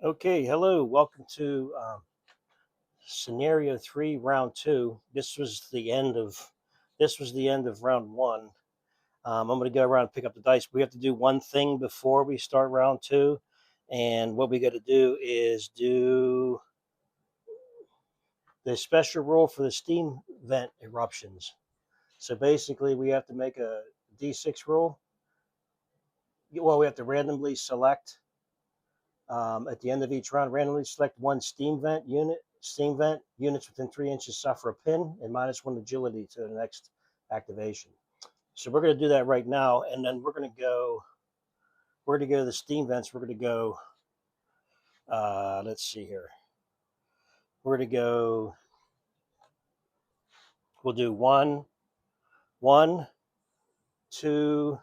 Okay, hello. Welcome to scenario 3, round 2. This was the end of round 1. I'm going to go around and pick up the dice. We have to do one thing before we start round 2, and what we got to do is do the special rule for the steam vent eruptions. So basically, we have to make a D6 roll. Well, we have to randomly select at the end of each round, randomly select one steam vent unit. Steam vent units within 3 inches suffer a pin and -1 agility to the next activation. So we're going to do that right now, and then we're going to go. We're going to go to the steam vents. We're going to go. Let's see here. We're going to go. We'll do one, two,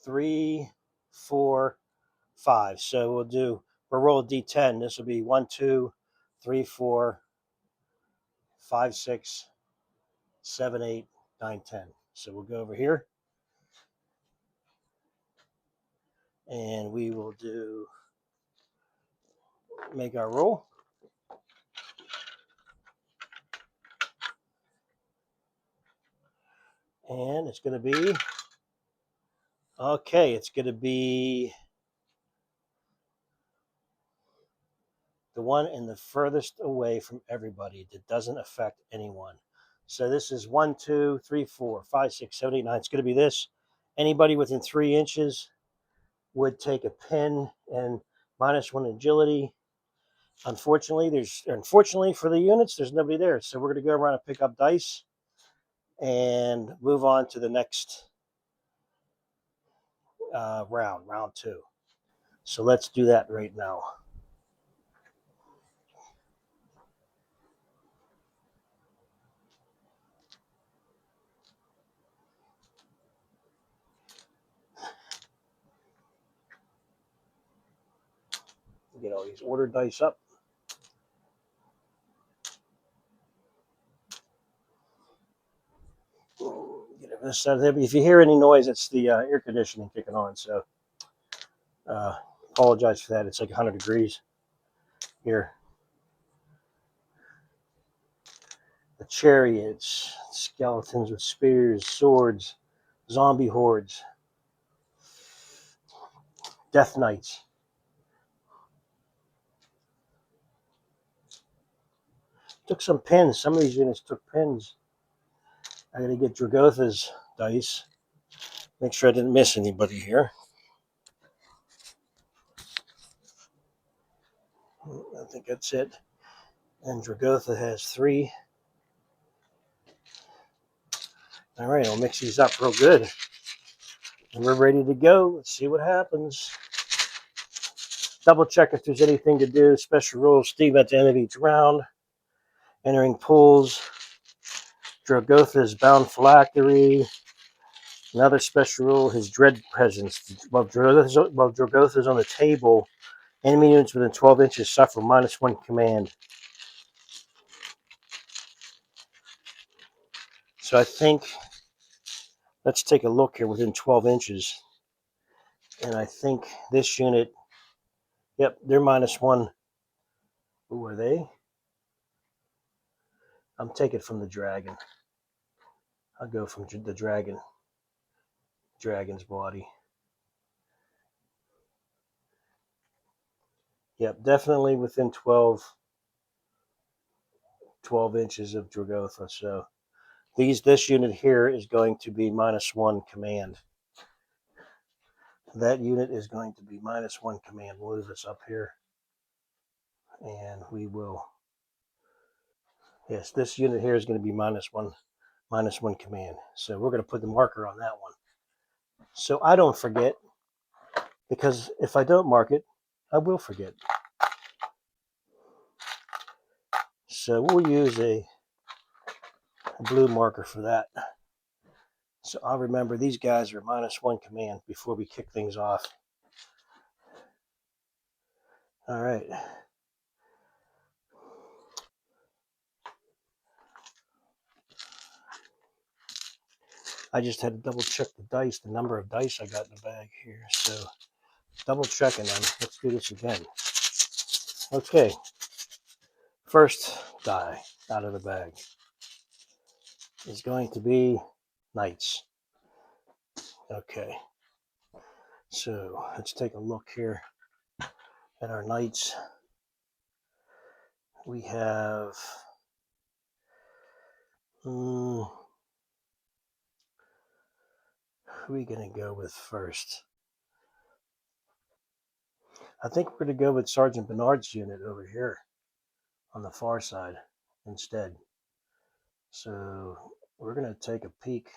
three, 4, 5. So we'll roll a D10. This will be 1, 2, 3, 4, 5, 6, 7, 8, 9, 10. So we'll go over here and we will make our roll. And it's going to be, okay, it's going to be the one in the furthest away from everybody that doesn't affect anyone. So this is 1, 2, 3, 4, 5, 6, 7, 8, 9. It's going to be this. Anybody within 3 inches would take a pin and -1 agility. Unfortunately for the units, there's nobody there. So we're going to go around and pick up dice and move on to the next round 2. So let's do that right now. Get all these order dice up. Get this out of there. If you hear any noise, it's the air conditioning kicking on. So apologize for that. It's like 100 degrees here. The chariots, skeletons with spears, swords, zombie hordes, death knights. Took some pins. Some of these units took pins. I got to get Dragotha's dice. Make sure I didn't miss anybody here. I think that's it. And Dragotha has 3. All right, I'll mix these up real good. And we're ready to go. Let's see what happens. Double check if there's anything to do. Special rules, Steve at the end of each round. Entering pools. Dragotha's bound phylactery. Another special rule, his dread presence. While Dragotha's on the table, enemy units within 12 inches suffer -1 command. So I think, let's take a look here within 12 inches. And I think this unit, yep, they're -1. Who are they? I'm taking from the dragon. I'll go from the dragon's body. Yep, definitely within 12 inches of Dragotha. So this unit here is going to be -1 command. That unit is going to be -1 command. We'll move this up here. And we will. Yes, this unit here is going to be -1 command. So we're going to put the marker on that one. So I don't forget, because if I don't mark it, I will forget. So we'll use a blue marker for that. So I'll remember these guys are -1 command before we kick things off. All right. I just had to double check the dice, the number of dice I got in the bag here. So double checking them. Let's do this again. Okay, first die out of the bag is going to be knights. Okay, so let's take a look here at our knights. We have who are we going to go with first? I think we're going to go with Sergeant Bernard's unit over here on the far side instead. So we're going to take a peek.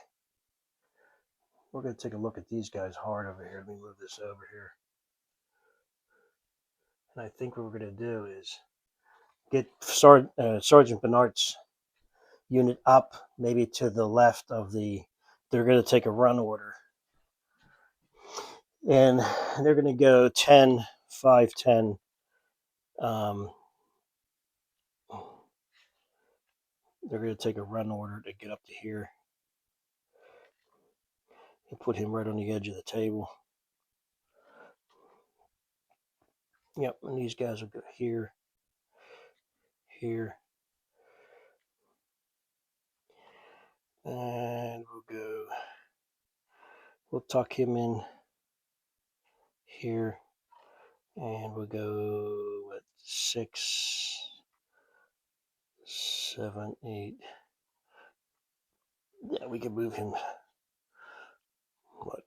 We're going to take a look at these guys hard over here. Let me move this over here. And I think what we're going to do is get Sergeant Bernard's unit up, maybe to the left of the. They're going to take a run order. And they're going to go 10, 5, 10. They're going to take a run order to get up to here. And put him right on the edge of the table. Yep, and these guys will go here, here, and we'll tuck him in here, and we'll go with 6, 7, 8. Yeah, we can move him. What?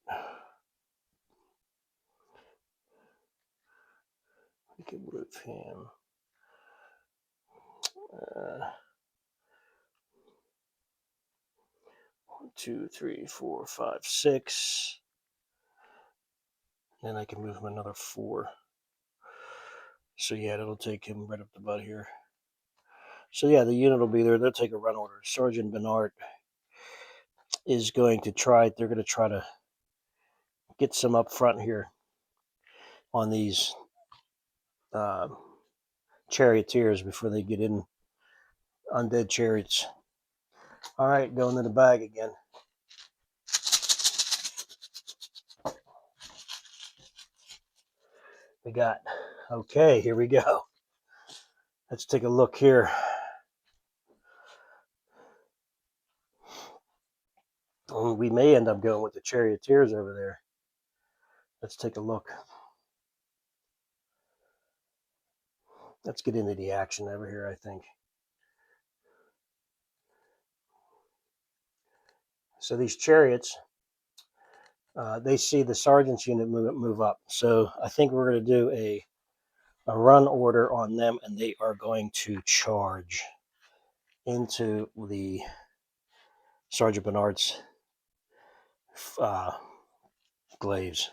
We can move him. 1, 2, 3, 4, 5, 6. Then I can move him another 4. So yeah, that'll take him right up the butt here. So yeah, the unit will be there. They'll take a run order. Sergeant Bernard is going to try. They're going to try to get some up front here on these charioteers before they get in undead chariots. All right, going to the bag again. We got, okay, here we go. Let's take a look here. We may end up going with the charioteers over there. Let's take a look. Let's get into the action over here, I think. So these chariots, they see the sergeant's unit move up. So I think we're going to do a run order on them, and they are going to charge into the Sergeant Bernard's glaives.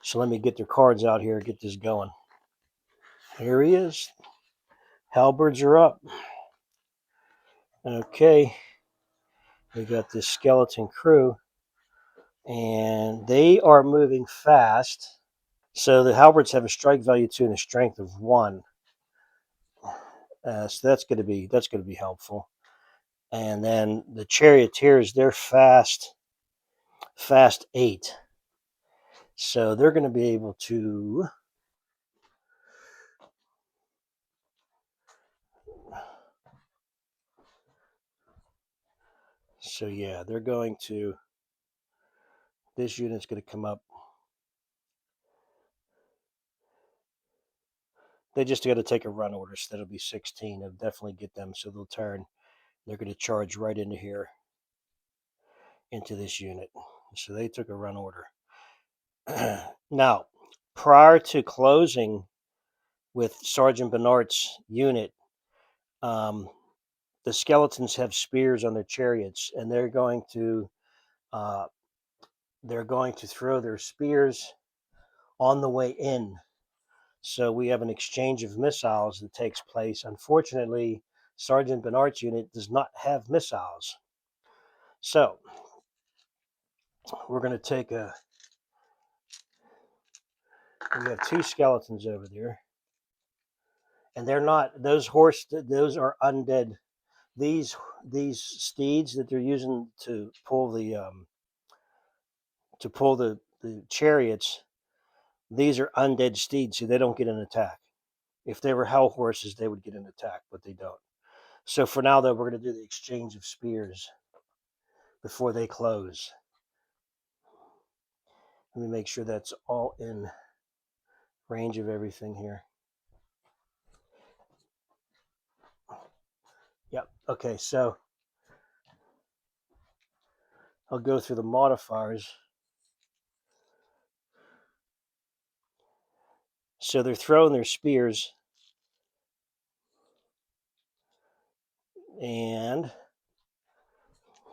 So let me get their cards out here, get this going. Here he is. Halberds are up. Okay. We got this skeleton crew, and they are moving fast. So the halberds have a strike value 2 and a strength of 1. So that's going to be helpful. And then the charioteers, they're fast 8. So they're going to be able to. So yeah, they're going to. This unit's going to come up. They just got to take a run order, so that'll be 16. It'll definitely get them, so they'll turn. They're going to charge right into here, into this unit. So they took a run order. Now, prior to closing with Sergeant Bernard's unit, the skeletons have spears on their chariots, and they're going to throw their spears on the way in. So we have an exchange of missiles that takes place. Unfortunately, Sergeant Bernard's unit does not have missiles. So we're going to take we have 2 skeletons over there. And they're not, those are undead. These steeds that they're using to pull the chariots, these are undead steeds, so they don't get an attack. If they were hell horses, they would get an attack, but they don't. So for now, though, we're going to do the exchange of spears before they close. Let me make sure that's all in range of everything here. Yep. Okay, so I'll go through the modifiers. So they're throwing their spears, and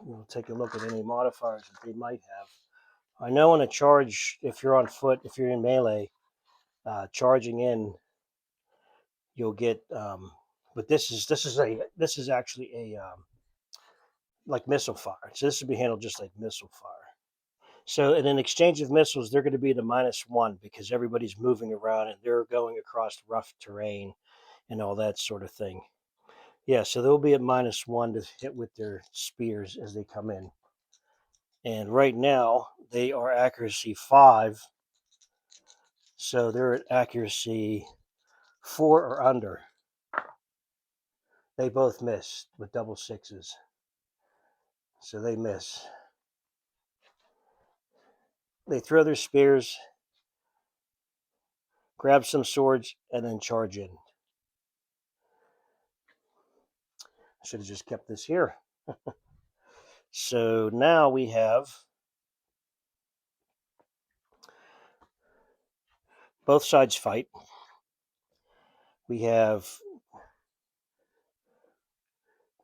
we'll take a look at any modifiers that they might have. I know on a charge, if you're on foot, if you're in melee, charging in, you'll get. But this is actually a like missile fire. So this would be handled just like missile fire. So in an exchange of missiles, they're going to be at a -1 because everybody's moving around and they're going across rough terrain and all that sort of thing. Yeah, so they'll be at -1 to hit with their spears as they come in. And right now, they are accuracy 5. So they're at accuracy 4 or under. They both miss with double 6s. So they miss. They throw their spears, grab some swords, and then charge in. I should have just kept this here. So now we have both sides fight. We have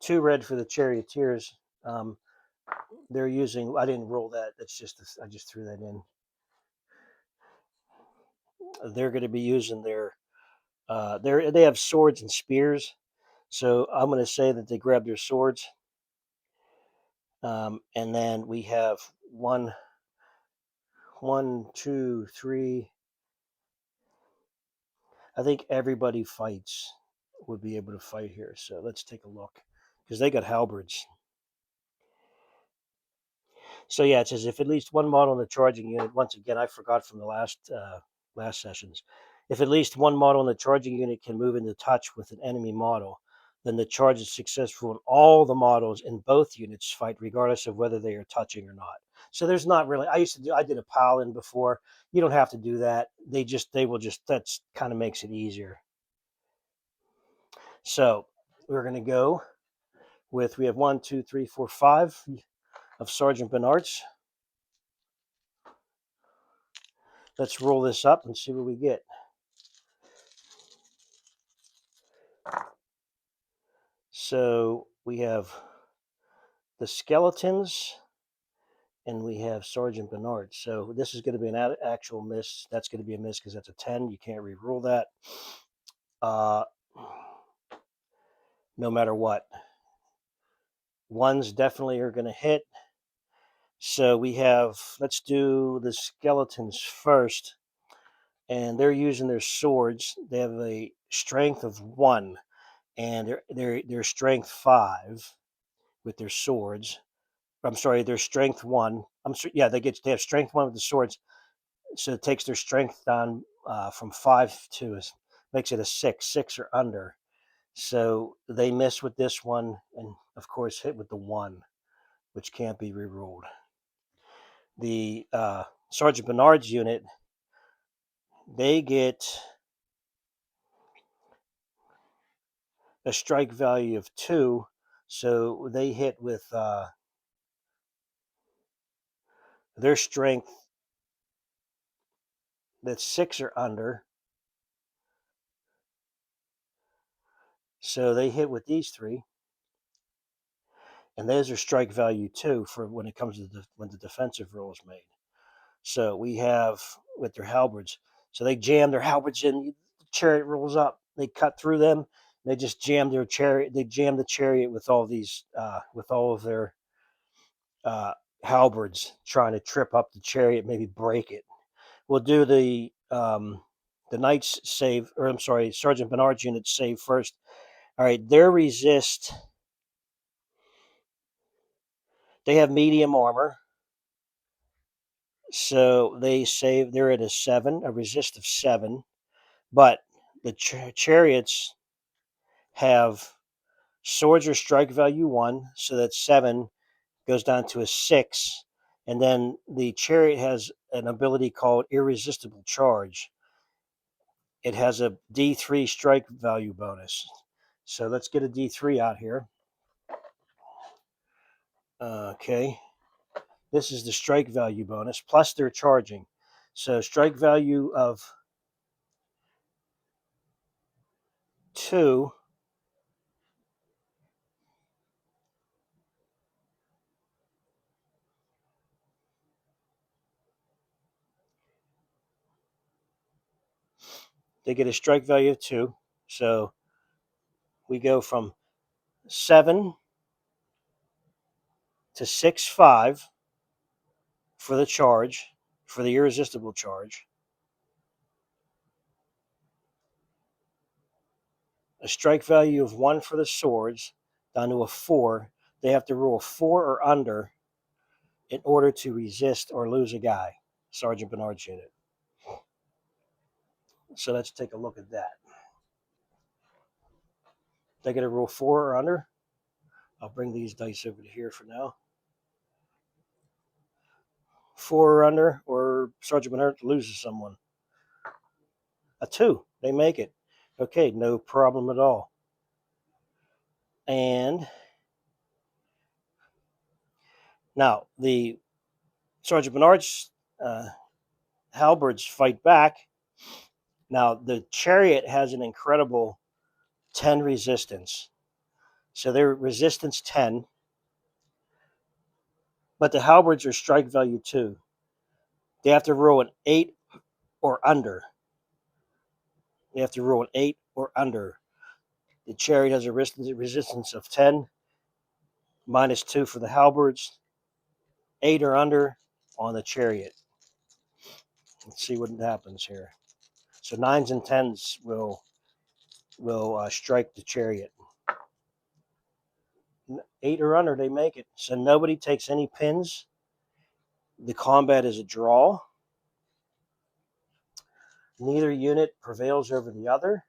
2 red for the charioteers. They're using. I didn't roll that. That's just. I just threw that in. They're going to be using their. They have swords and spears. So I'm going to say that they grab their swords. And then we have one, two, three. I think everybody fights would be able to fight here. So let's take a look because they got halberds. So yeah, it says if at least one model in the charging unit. Once again, I forgot from the last sessions. If at least one model in the charging unit can move into touch with an enemy model, then the charge is successful and all the models in both units fight regardless of whether they are touching or not. So there's not really. I did a paladin before. You don't have to do that. They will just. That's kind of makes it easier. So we're going to go with. We have 1, 2, 3, 4, 5 of Sergeant Bernard's. Let's roll this up and see what we get. So we have the skeletons and we have Sergeant Bernard. So this is going to be an actual miss. That's going to be a miss because that's a 10. You can't re-roll that. No matter what. Ones definitely are going to hit. So we have, let's do the skeletons first. And they're using their swords. They have a strength of 1 and their strength 5 with their swords. I'm sorry, their strength 1. Yeah, they have strength 1 with the swords, so it takes their strength down from 5 to makes it a 6 or under. So they miss with this one, and of course hit with the 1, which can't be rerolled. The Sergeant Bernard's unit, they get a strike value of 2, so they hit with their strength that's 6 or under. So they hit with these 3. And there's a strike value 2 for when it comes to when the defensive roll is made. So we have with their halberds. So they jam their halberds in. The chariot rolls up. They cut through them. They just jam their chariot. They jam the chariot with all these, with all of their halberds, trying to trip up the chariot, maybe break it. We'll do the knights save, or I'm sorry, Sergeant Bernard's unit save first. All right, their resist. They have medium armor. So they're at a 7, a resist of 7, but the chariots have swords or strike value 1, so that's 7 goes down to a 6. And then the chariot has an ability called irresistible charge. It has a D3 strike value bonus. So let's get a D3 out here. Okay. This is the strike value bonus, plus they're charging. So strike value of 2. They get a strike value of 2. So we go from 7 to 6/5 for the charge, for the irresistible charge. A strike value of 1 for the swords, down to a 4. They have to roll 4 or under in order to resist or lose a guy. Sergeant Bernard's unit. So let's take a look at that. They get to roll 4 or under. I'll bring these dice over to here for now. 4 or under, or Sergeant Bernard loses someone. A 2. They make it. Okay, no problem at all. And now the Sergeant Bernard's halberds fight back. Now the chariot has an incredible 10 resistance. So they're resistance 10. But the halberds are strike value 2. They have to roll an 8 or under. They have to roll an 8 or under. The chariot has a resistance of 10, minus 2 for the halberds, 8 or under on the chariot. Let's see what happens here. So 9s and 10s will strike the chariot. 8 or under, they make it. So nobody takes any pins. The combat is a draw. Neither unit prevails over the other.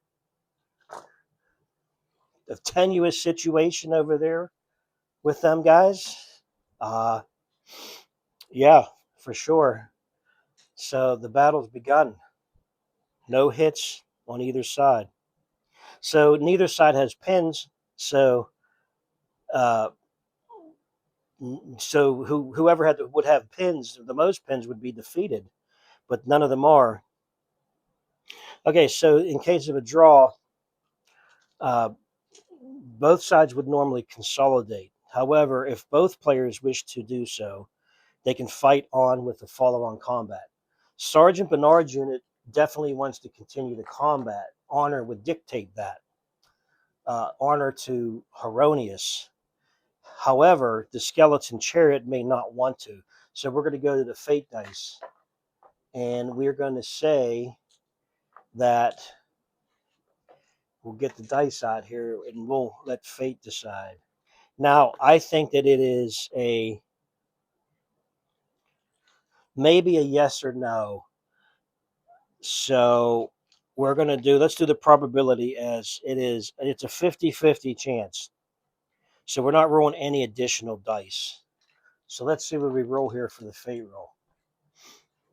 A tenuous situation over there with them guys. Yeah, for sure. So the battle's begun. No hits on either side. So neither side has pins. So whoever would have pins, the most pins would be defeated, but none of them are. Okay, so in case of a draw, both sides would normally consolidate. However, if both players wish to do so, they can fight on with the follow-on combat. Sergeant Bernard's unit definitely wants to continue the combat. Honor would dictate that. Honor to Heronius. However, the skeleton chariot may not want to. So we're going to go to the fate dice. And we're going to say that we'll get the dice out here and we'll let fate decide. Now, I think that it is maybe a yes or no. So we're going to let's do the probability as it is. It's a 50-50 chance. So we're not rolling any additional dice. So let's see what we roll here for the fate roll.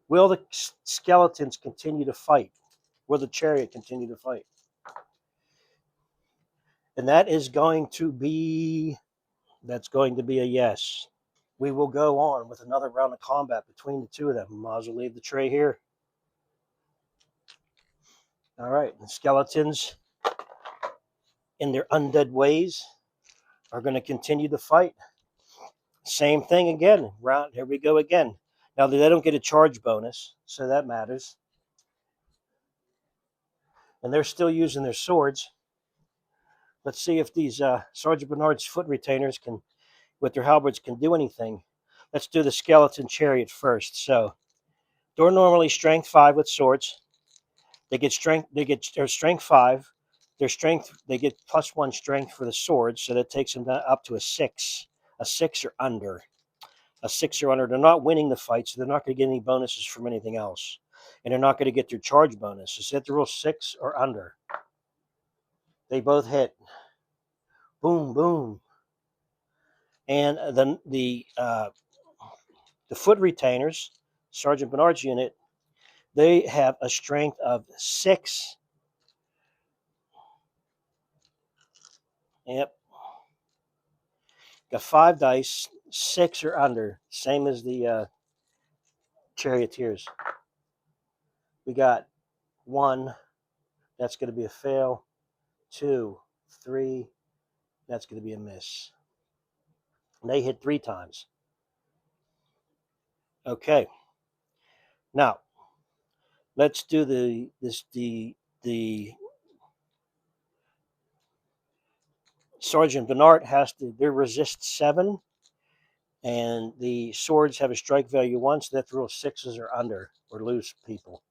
Will the skeletons continue to fight? Will the chariot continue to fight? And that's going to be a yes. We will go on with another round of combat between the two of them. Might as well leave the tray here. All right, the skeletons in their undead ways are going to continue to fight. Same thing again. Here we go again. Now they don't get a charge bonus, so that matters. And they're still using their swords. Let's see if these Sergeant Bernard's foot retainers with their halberds can do anything. Let's do the skeleton chariot first. So they're normally strength 5 with swords. They get their strength 5. Their strength, they get +1 strength for the swords, so that takes them up to a 6. A 6 or under. A 6 or under. They're not winning the fight, so they're not going to get any bonuses from anything else. and they're not going to get their charge bonus. So they have to roll 6 or under. They both hit. Boom, boom. And then the foot retainers, Sergeant Bernard's unit, they have a strength of 6. Yep. Got 5 dice, 6 or under, same as the charioteers. We got 1, that's going to be a fail. 2, 3, that's going to be a miss. And they hit 3 times. Okay. Now, let's do the Sergeant Bernard has to, they resist 7, and the swords have a strike value 1, so they have to roll 6s or under, or lose people.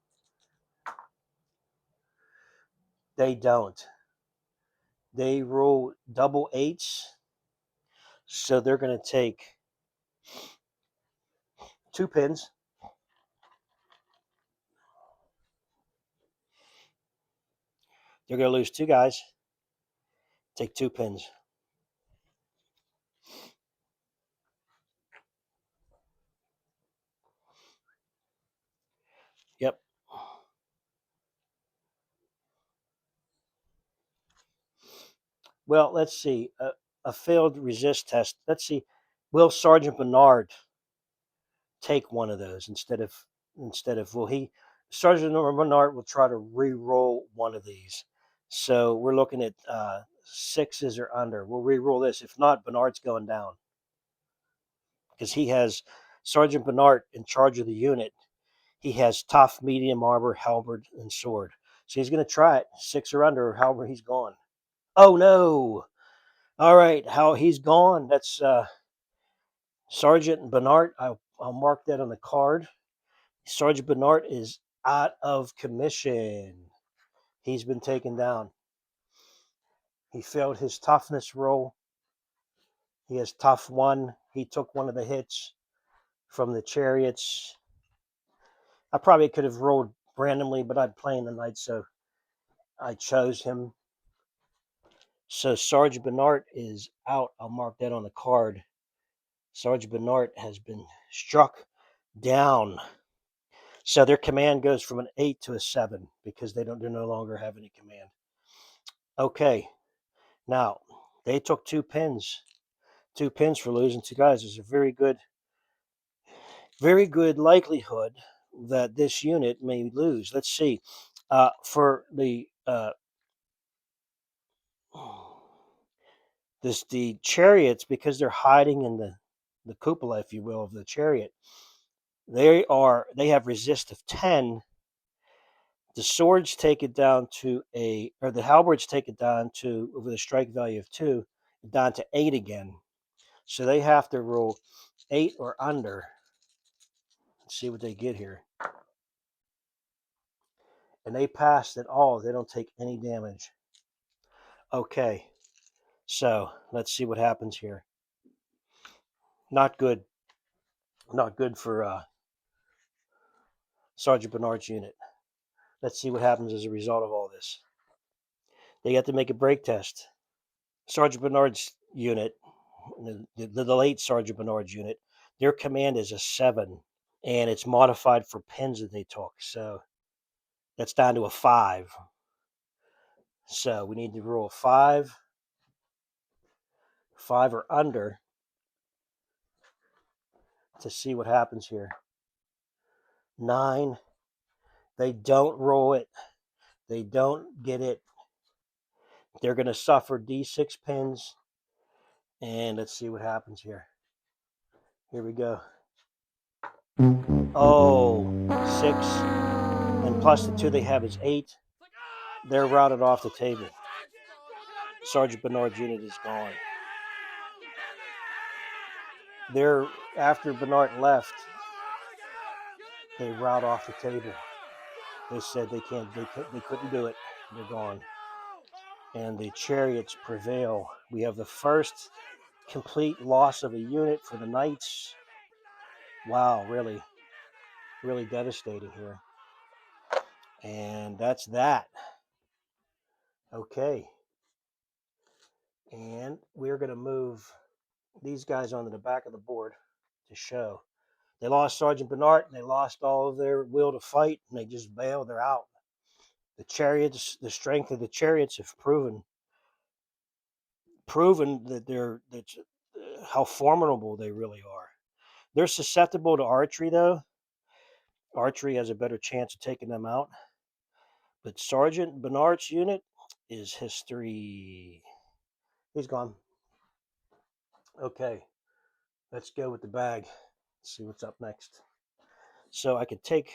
They don't. They roll double 8s, so they're going to take 2 pins. They're going to lose 2 guys. Take 2 pins. Yep. Well, let's see. A failed resist test. Let's see. Will Sergeant Bernard take one of those instead of will he? Sergeant Bernard will try to re-roll one of these. So we're looking at 6s or under. We'll re-roll this. If not, Bernard's going down because he has Sergeant Bernard in charge of the unit. He has tough, medium armor, halberd, and sword. So he's going to try it. 6 or under, or however he's gone. Oh no! All right, how he's gone. That's Sergeant Bernard. I'll mark that on the card. Sergeant Bernard is out of commission. He's been taken down. He failed his toughness roll. He has tough 1. He took one of the hits from the chariots. I probably could have rolled randomly, but I'd play in the night, so I chose him. So Sergeant Bernard is out. I'll mark that on the card. Sergeant Bernard has been struck down. So their command goes from an 8 to a 7 because they no longer have any command. Okay. Now, they took 2 pins. 2 pins for losing 2 guys. There's a very good likelihood that this unit may lose. Let's see. For the the chariots, because they're hiding in the cupola, if you will, of the chariot, they have resist of 10. The swords take it down to the halberds take it down to, with a strike value of 2, down to 8 again. So they have to roll 8 or under. Let's see what they get here. And they passed it all. They don't take any damage. Okay. So let's see what happens here. Not good. Not good for Sergeant Bernard's unit. Let's see what happens as a result of all this. They got to make a break test. Sergeant Bernard's unit, the late Sergeant Bernard's unit, their command is a 7, and it's modified for pins that they took. So that's down to a 5. So we need to roll 5 or under to see what happens here. 9. They don't roll it. They don't get it. They're going to suffer D6 pins. And let's see what happens here. Here we go. Oh, 6. And plus the 2 they have is 8. They're routed off the table. Sergeant Bernard's unit is gone. After Bernard left, they route off the table. They said they couldn't do it. They're gone. And the chariots prevail. We have the first complete loss of a unit for the knights. Wow, really, really devastating here. And that's that. Okay. And we're going to move these guys onto the back of the board to show. They lost Sergeant Bernard and they lost all of their will to fight and they just bailed. They're out. The chariots, the strength of the chariots have proven that how formidable they really are. They're susceptible to archery though. Archery has a better chance of taking them out. But Sergeant Bernard's unit is history. He's gone. Okay, let's go with the bag. See what's up next. So I could take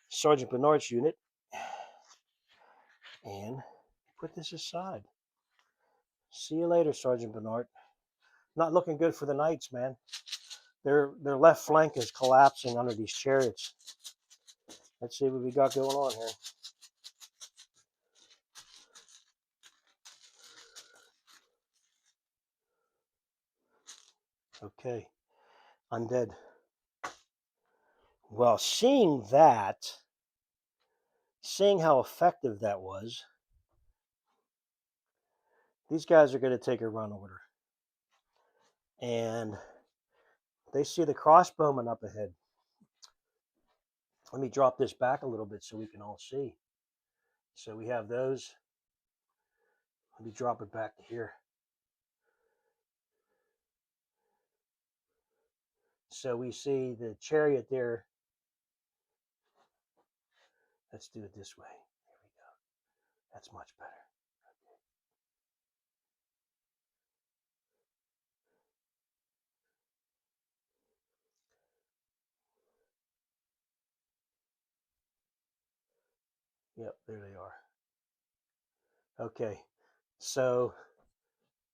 Sergeant Bernard's unit and put this aside. See you later, Sergeant Bernard. Not looking good for the Knights, man. Their left flank is collapsing under these chariots. Let's see what we got going on here. Okay, undead. Well, seeing how effective that was, these guys are going to take a run order. And they see the crossbowmen up ahead. Let me drop this back a little bit so we can all see. So we have those. Let me drop it back to here. So we see the chariot there. Let's do it this way. There we go. That's much better. Yep, there they are. Okay, so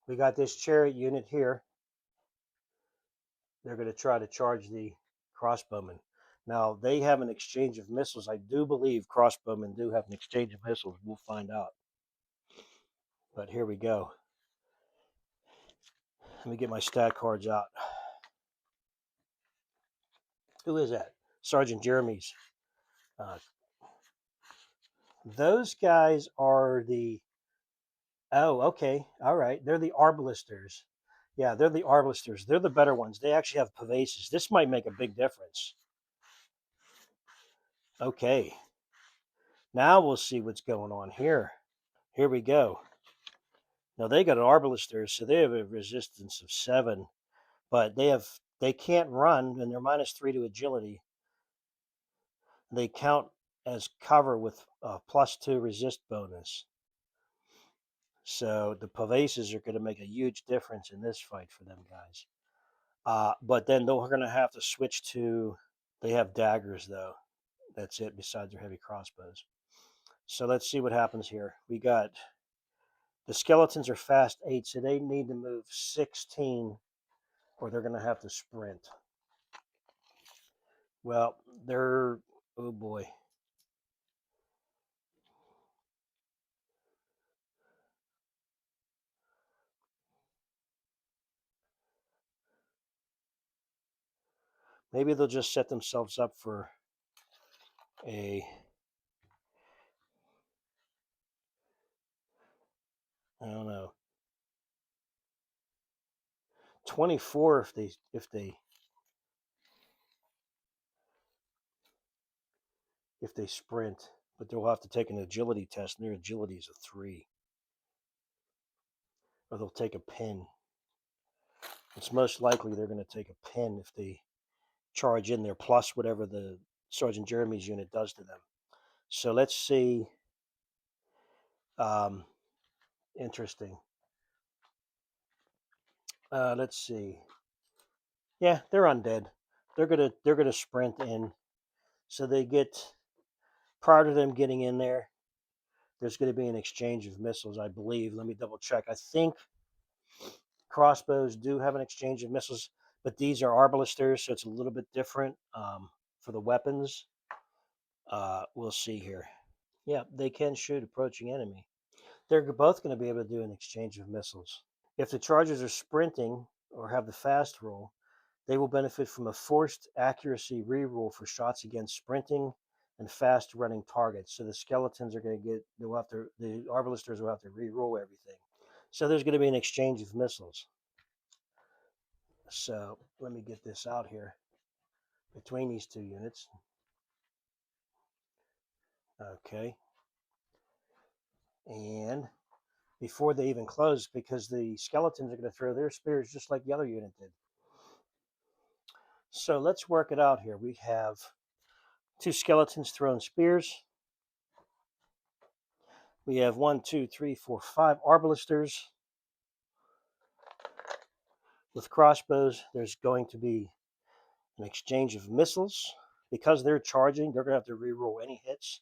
we got this chariot unit here. They're going to try to charge the crossbowmen. Now, they have an exchange of missiles. I do believe crossbowmen do have an exchange of missiles. We'll find out. But here we go. Let me get my stat cards out. Who is that? Sergeant Jeremy's. Those guys are the... Oh, okay. All right. They're the arbalisters. Yeah, they're the arbalisters. They're the better ones. They actually have pavases. This might make a big difference. Okay. Now we'll see what's going on here. Here we go. Now they got an arbalister, so they have a resistance of 7, but they can't run, and they're -3 to agility. They count as cover with a +2 resist bonus. So the pavases are going to make a huge difference in this fight for them guys. But then they're going to have to switch to. They have daggers though. That's it. Besides their heavy crossbows. So let's see what happens here. We got the skeletons are fast 8, so they need to move 16, or they're going to have to sprint. Well, they're oh boy. Maybe they'll just set themselves up for a. I don't know. 24 if they sprint, but they'll have to take an agility test, and their agility is a 3. Or they'll take a pin. It's most likely they're going to take a pin if they charge in there, plus whatever the Sergeant Jeremy's unit does to them. So let's see. Interesting. Let's see. Yeah, they're undead. They're gonna sprint in, so they get prior to them getting in there. There's going to be an exchange of missiles, I believe. Let me double check. I think crossbows do have an exchange of missiles, but these are arbalisters, so it's a little bit different for the weapons. We'll see here. Yeah, they can shoot approaching enemy. They're both going to be able to do an exchange of missiles. If the chargers are sprinting or have the fast roll, they will benefit from a forced accuracy reroll for shots against sprinting and fast running targets. So the skeletons are going to get, the arbalisters will have to re-roll everything. So there's going to be an exchange of missiles. So let me get this out here between these two units. Okay. And before they even close, because the skeletons are going to throw their spears just like the other unit did. So let's work it out here. We have 2 skeletons throwing spears. We have 1, 2, 3, 4, 5 arbalisters with crossbows. There's going to be an exchange of missiles. Because they're charging, they're going to have to re-roll any hits.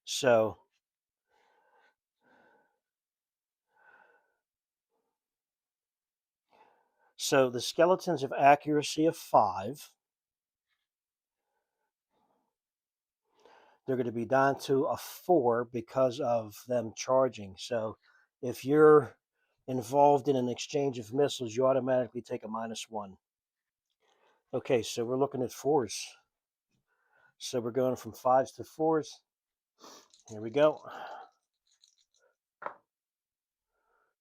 So the skeletons have accuracy of 5. They're going to be down to a 4 because of them charging. So if you're involved in an exchange of missiles, you automatically take a -1. Okay, so we're looking at 4s. So we're going from 5s to 4s. Here we go.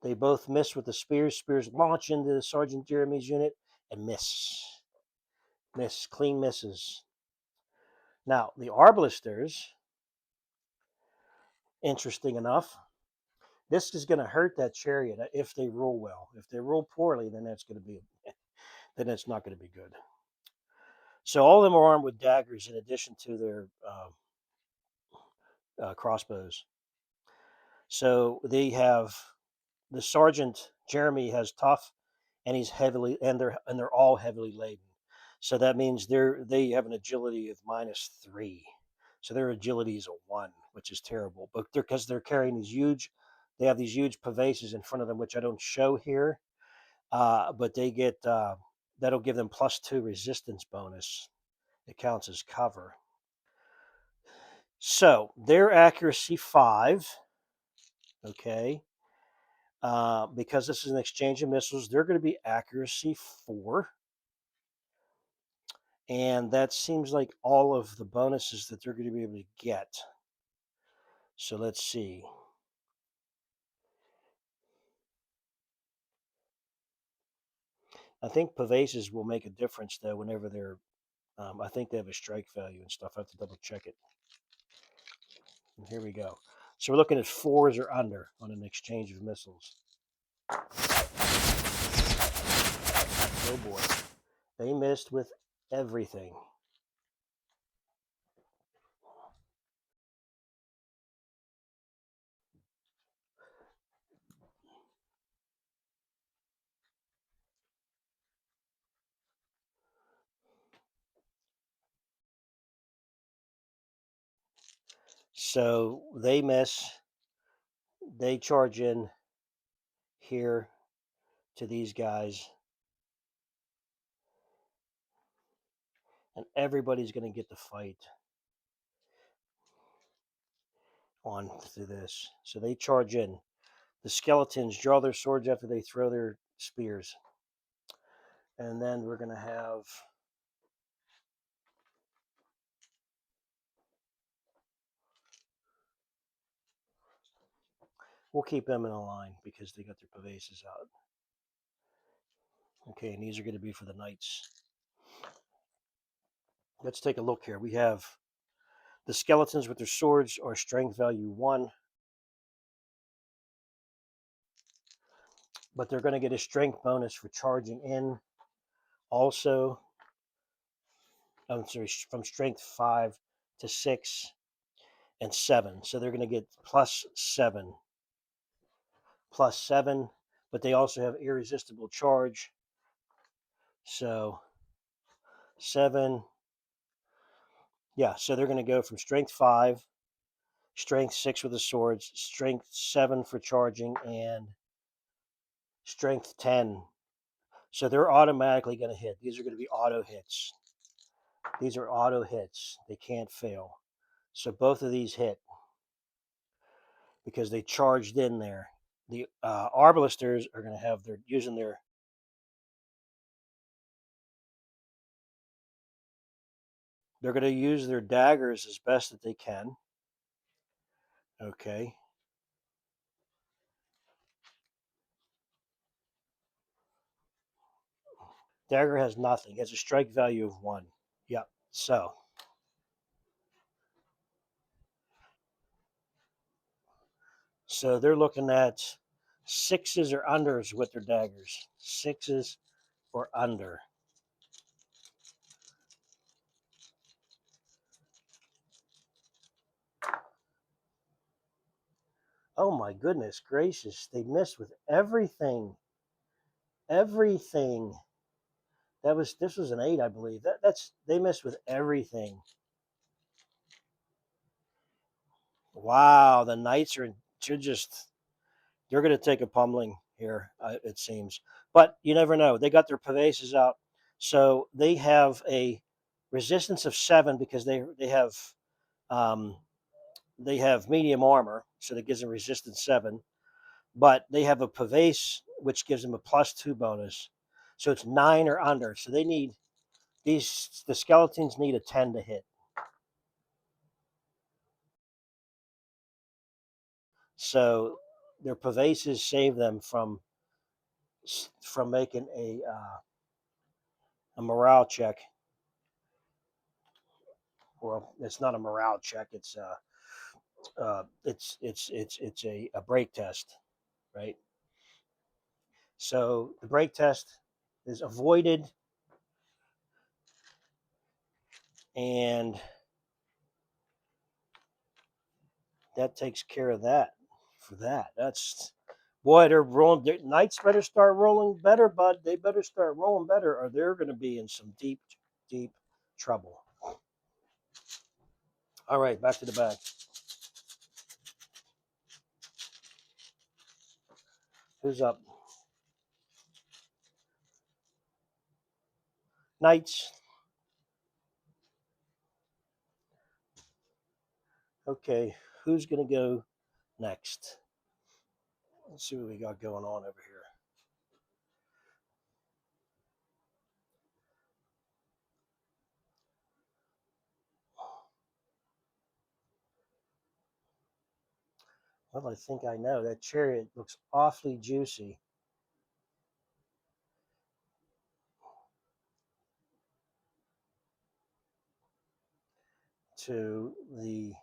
They both miss with the spears. Spears launch into Sergeant Jeremy's unit and miss. Miss. Clean misses. Now, the arbalisters, interesting enough, this is going to hurt that chariot if they roll well. If they roll poorly, then that's going to be, then it's not going to be good. So all of them are armed with daggers in addition to their crossbows. So they have the Sergeant Jeremy has tough, and he's heavily, and they're all heavily laden. So that means they have an agility of -3. So their agility is a 1, which is terrible. But because they're carrying they have these huge pavases in front of them, which I don't show here. But they get that'll give them +2 resistance bonus. It counts as cover. So their accuracy 5. Okay. Because this is an exchange of missiles, they're going to be accuracy 4. And that seems like all of the bonuses that they're going to be able to get. So let's see. I think pavases will make a difference, though, whenever they're, I think they have a strike value and stuff. I have to double check it. And here we go. So we're looking at 4s or under on an exchange of missiles. Oh boy. They missed with everything. So they miss. They charge in here to these guys. And everybody's going to get to fight on through this. So they charge in. The skeletons draw their swords after they throw their spears. And then we're going to have we'll keep them in a line because they got their pavases out. Okay, and these are going to be for the knights. Let's take a look here. We have the skeletons with their swords are strength value 1. But they're going to get a strength bonus for charging in. Also, I'm sorry, from strength 5 to 6 and 7. So they're going to get +7. +7. But they also have irresistible charge. So 7. Yeah, so they're going to go from strength 5, strength 6 with the swords, strength 7 for charging, and strength 10. So they're automatically going to hit. These are going to be auto hits. These are auto hits. They can't fail. So both of these hit because they charged in there. The arbalisters are going to have using their They're going to use their daggers as best that they can. Okay. Dagger has nothing. It has a strike value of 1. Yep. So they're looking at sixes or unders with their daggers. Sixes or under. Oh my goodness gracious! They missed with everything. Everything. This was an 8, I believe. That's they missed with everything. Wow, the Knights are just they're going to take a pummeling here. It seems, but you never know. They got their Pavases out, so they have a resistance of 7 because um, they have medium armor, so that gives them resistance 7. But they have a Pavase which gives them a +2 bonus, so it's 9 or under. So they need the skeletons need a 10 to hit. So their Pavases save them from making a morale check. Well, it's not a morale check. It's a break test, right? So the break test is avoided, and that takes care of that. For that, that's boy, they're rolling. Knights better start rolling better, bud. They better start rolling better, or they're going to be in some deep, deep trouble. All right, back to the bag. Who's up? Knights. Okay, who's going to go next? Let's see what we got going on over here. Well, I think I know. That chariot looks awfully juicy. To the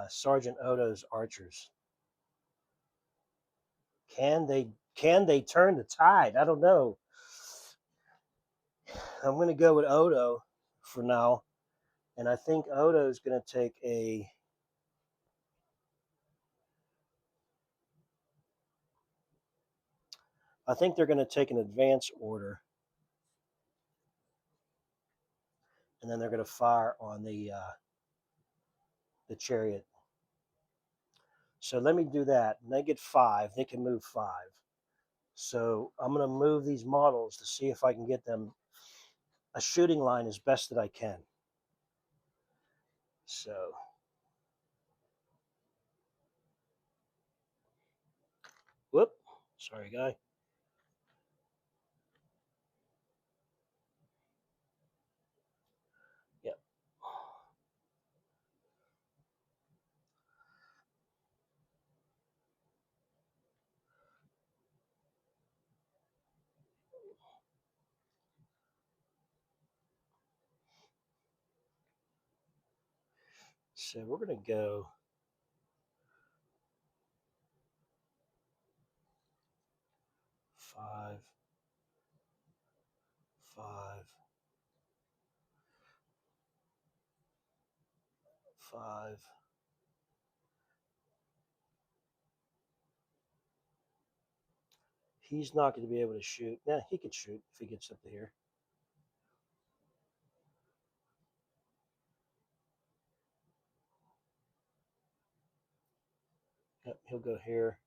Sergeant Odo's archers. Can they turn the tide? I don't know. I'm going to go with Odo for now, and I think Odo is going to take a. I think they're going to take an advance order, and then they're going to fire on the chariot. So let me do that. And they get 5. They can move 5. So I'm going to move these models to see if I can get them a shooting line as best that I can. So, whoop, sorry, guy. Yep. So we're going to go 5, 5, 5. He's not going to be able to shoot. Yeah, he could shoot if he gets up to here. Yep, he'll go here.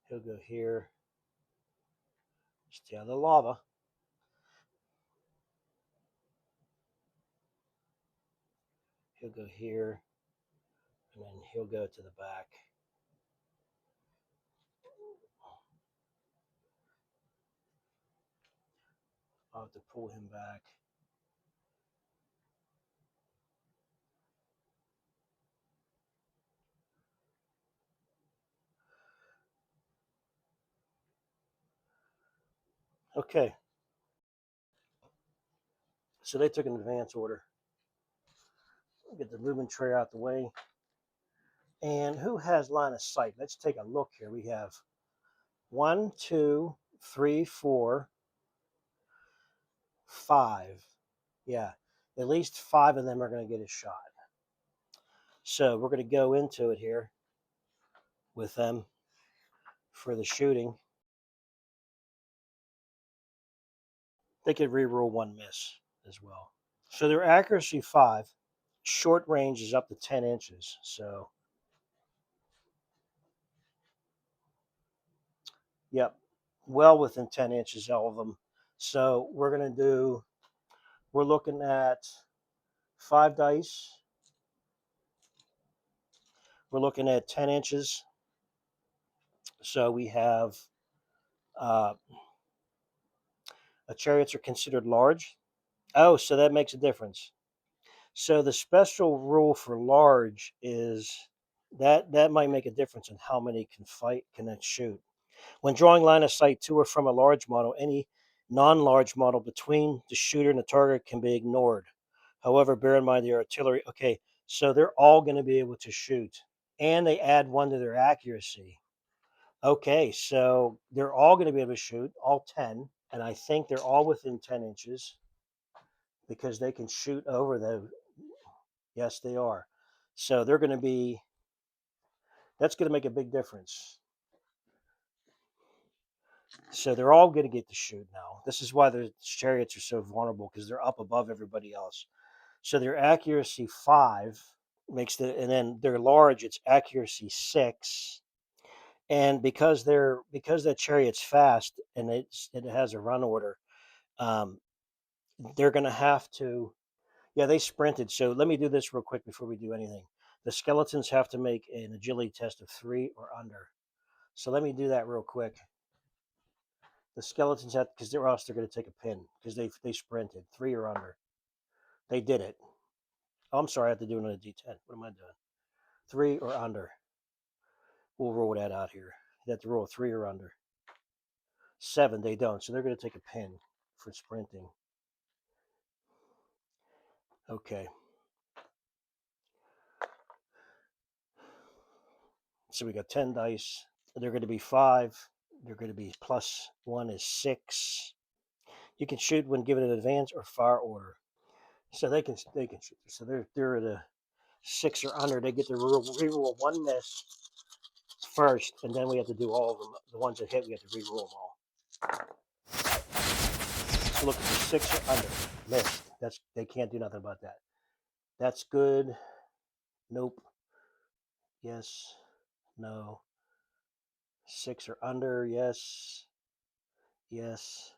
He'll go here. Stay out of the lava. He'll go here, and then he'll go to the back. I'll have to pull him back. Okay, so they took an advance order. Get the movement tray out the way. And who has line of sight? Let's take a look here. We have 1, 2, 3, 4, 5. Yeah, at least 5 of them are going to get a shot. So we're going to go into it here with them for the shooting. They could reroll 1 miss as well. So their accuracy 5, short range is up to 10 inches. So, yep, well within 10 inches, all of them. So we're looking at 5 dice. We're looking at 10 inches. So we have chariots are considered large. Oh, so that makes a difference. So the special rule for large is that might make a difference in how many can shoot. When drawing line of sight to or from a large model, any non-large model between the shooter and the target can be ignored. However, bear in mind the artillery. Okay, so they're all going to be able to shoot, and they add 1 to their accuracy. Okay, so they're all going to be able to shoot, all 10, and I think they're all within 10 inches because they can shoot over the. Yes, they are. So they're going to be. That's going to make a big difference. So they're all going to get to shoot now. This is why the chariots are so vulnerable because they're up above everybody else. So their accuracy 5 makes and then they're large. It's accuracy 6, and because that chariot's fast and it has a run order, they're going to have to. Yeah, they sprinted. So let me do this real quick before we do anything. The skeletons have to make an agility test of 3 or under. So let me do that real quick. The skeletons have, because they're else they're going to take a pin because they sprinted 3 or under. They did it. Oh, I'm sorry, I have to do another D10. What am I doing? 3 or under. We'll roll that out here. You have to roll 3 or under. 7, they don't, so they're going to take a pin for sprinting. Okay. So we got 10 dice. They're going to be 5. They're going to be plus 1 is 6. You can shoot when given an advance or fire order. So they can shoot. So they're at a 6 or under. They get to reroll 1 miss first, and then we have to do all of them. The ones that hit, we have to reroll them all. So look at the 6 or under. Missed. They can't do nothing about that. That's good. Nope. Yes. No. 6 or under. Yes. Yes.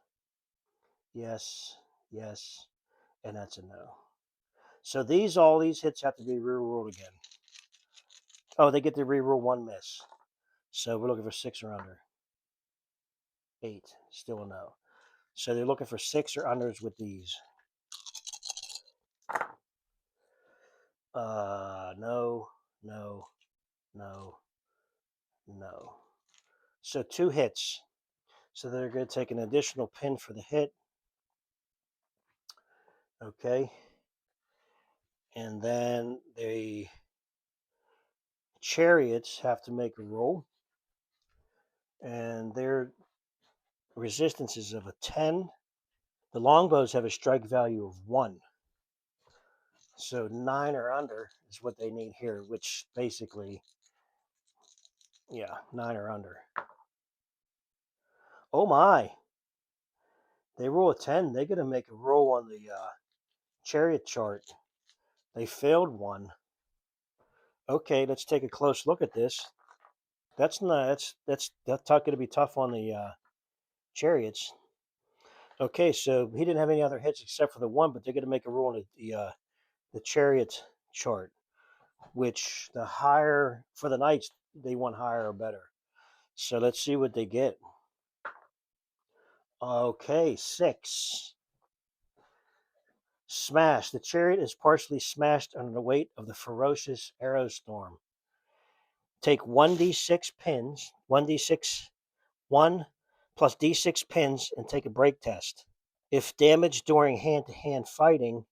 Yes. Yes. And that's a no. So all these hits have to be rerolled again. Oh, they get to reroll 1 miss. So we're looking for 6 or under. 8. Still a no. So they're looking for 6 or unders with these. No, no, no, no. So 2 hits. So they're going to take an additional pin for the hit. Okay. And then the chariots have to make a roll. And their resistance is of a 10. The longbows have a strike value of 1. So 9 or under is what they need here, which basically, yeah, 9 or under. Oh my. They roll a 10. They're going to make a roll on the chariot chart. They failed 1. Okay, let's take a close look at this. That's not that's going to be tough on the chariots. Okay, so he didn't have any other hits except for the 1, but they're going to make a roll on the chariot chart, which the higher for the knights they want higher or better. So let's see what they get. Okay, 6. Smash. The chariot is partially smashed under the weight of the ferocious arrow storm. Take 1d6 pins, 1 plus d6 pins and take a break test. If damaged during hand-to-hand fighting,